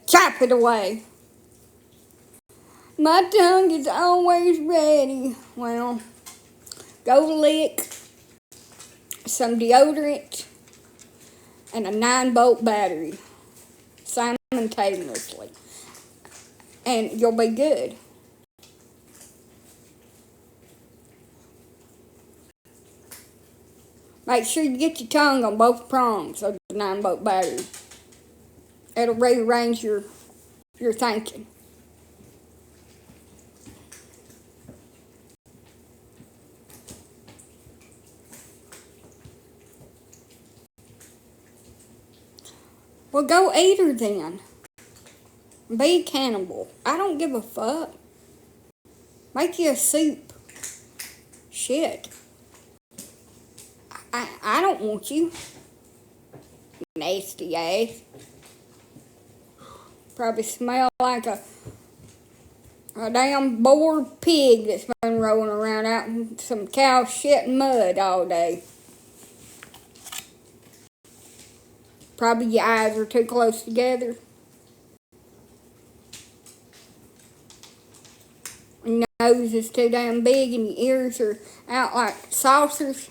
chop it away. My tongue is always ready. Well, go lick some deodorant and a 9-volt battery simultaneously, and you'll be good. Make sure you get your tongue on both prongs of the 9-volt battery. It'll rearrange your thinking. Well, go eat her then. Be a cannibal. I don't give a fuck. Make you a soup. Shit. I don't want you. Nasty ass. Probably smell like a damn bored pig that's been rolling around out in some cow shit and mud all day. Probably your eyes are too close together. Your nose is too damn big and your ears are out like saucers.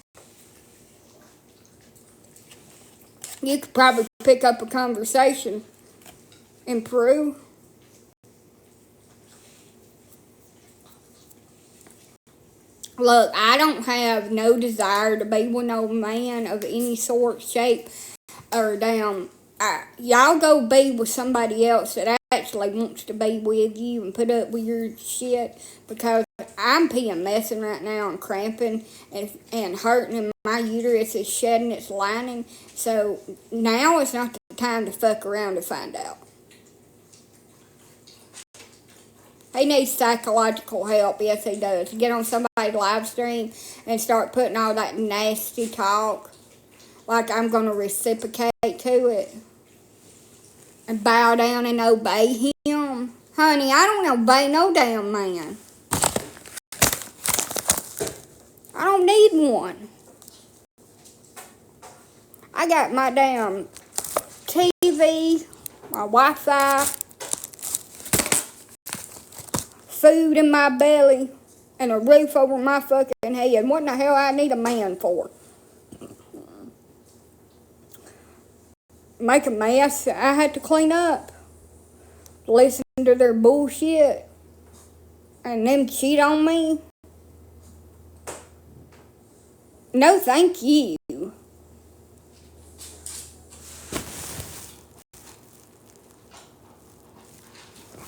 You could probably pick up a conversation in Peru. Look, I don't have no desire to be with no man of any sort, shape, or damn. Y'all go be with somebody else that actually wants to be with you and put up with your shit, because I'm PMSing right now and cramping and hurting, and my uterus is shedding its lining. So now is not the time to fuck around to find out. He needs psychological help. Yes, he does. Get on somebody's live stream and start putting all that nasty talk like I'm going to reciprocate to it and bow down and obey him. Honey, I don't obey no damn man. I don't need one. I got my damn TV, my Wi-Fi, food in my belly, and a roof over my fucking head. What in the hell I need a man for? Make a mess I had to clean up. Listen to their bullshit. And them cheat on me. No, thank you.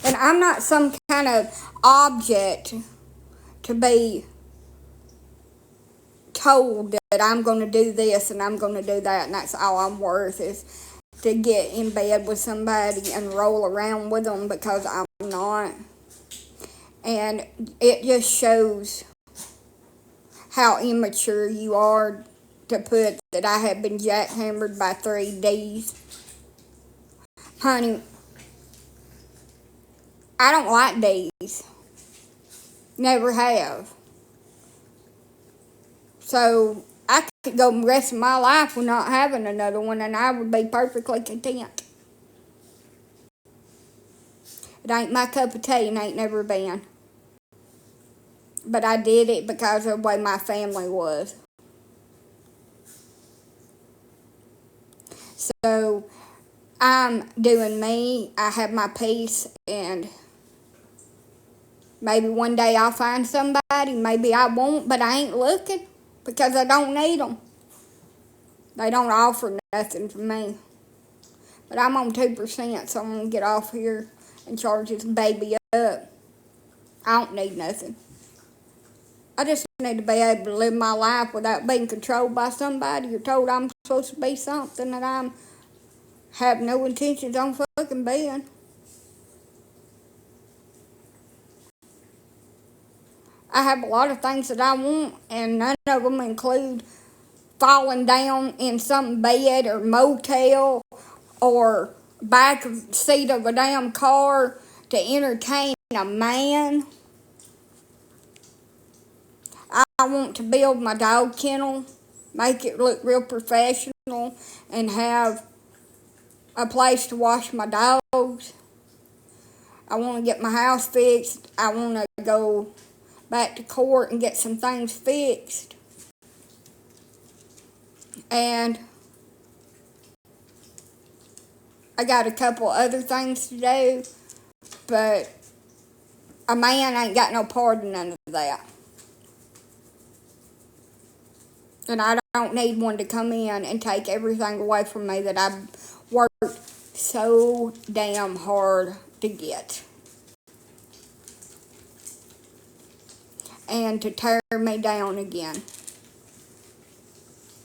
And I'm not some kind of object to be told that I'm going to do this and I'm going to do that, and that's all I'm worth, is to get in bed with somebody and roll around with them, because I'm not. And it just shows how immature you are to put that I have been jackhammered by 3Ds. Honey, I don't like D's. Never have. So I could go the rest of my life with not having another one, and I would be perfectly content. It ain't my cup of tea and ain't never been. But I did it because of the way my family was. So I'm doing me. I have my peace, and maybe one day I'll find somebody. Maybe I won't, but I ain't looking because I don't need them. They don't offer nothing for me. But I'm on 2%, so I'm going to get off here and charge this baby up. I don't need nothing. I just need to be able to live my life without being controlled by somebody or told I'm supposed to be something that I have no intentions on fucking being. I have a lot of things that I want, and none of them include falling down in some bed or motel or back seat of a damn car to entertain a man. I want to build my dog kennel, make it look real professional, and have a place to wash my dogs. I want to get my house fixed. I want to go back to court and get some things fixed. And I got a couple other things to do, but a man ain't got no part in none of that. And I don't need one to come in and take everything away from me that I've worked so damn hard to get. And to tear me down again.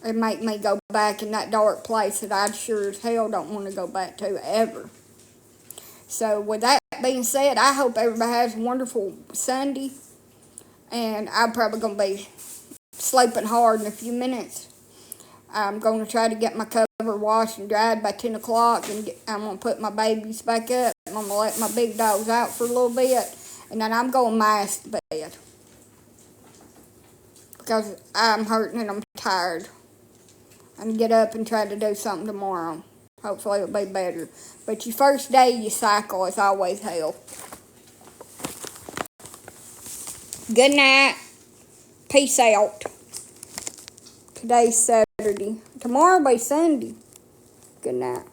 And make me go back in that dark place that I sure as hell don't want to go back to ever. So with that being said, I hope everybody has a wonderful Sunday. And I'm probably going to be sleeping hard in a few minutes. I'm going to try to get my cover washed and dried by 10 o'clock. And I'm going to put my babies back up. I'm going to let my big dogs out for a little bit. And then I'm going to mask the bed. Because I'm hurting and I'm tired. And get up and try to do something tomorrow. Hopefully it'll be better. But your first day you cycle is always hell. Good night. Peace out. Today's Saturday. Tomorrow will be Sunday. Good night.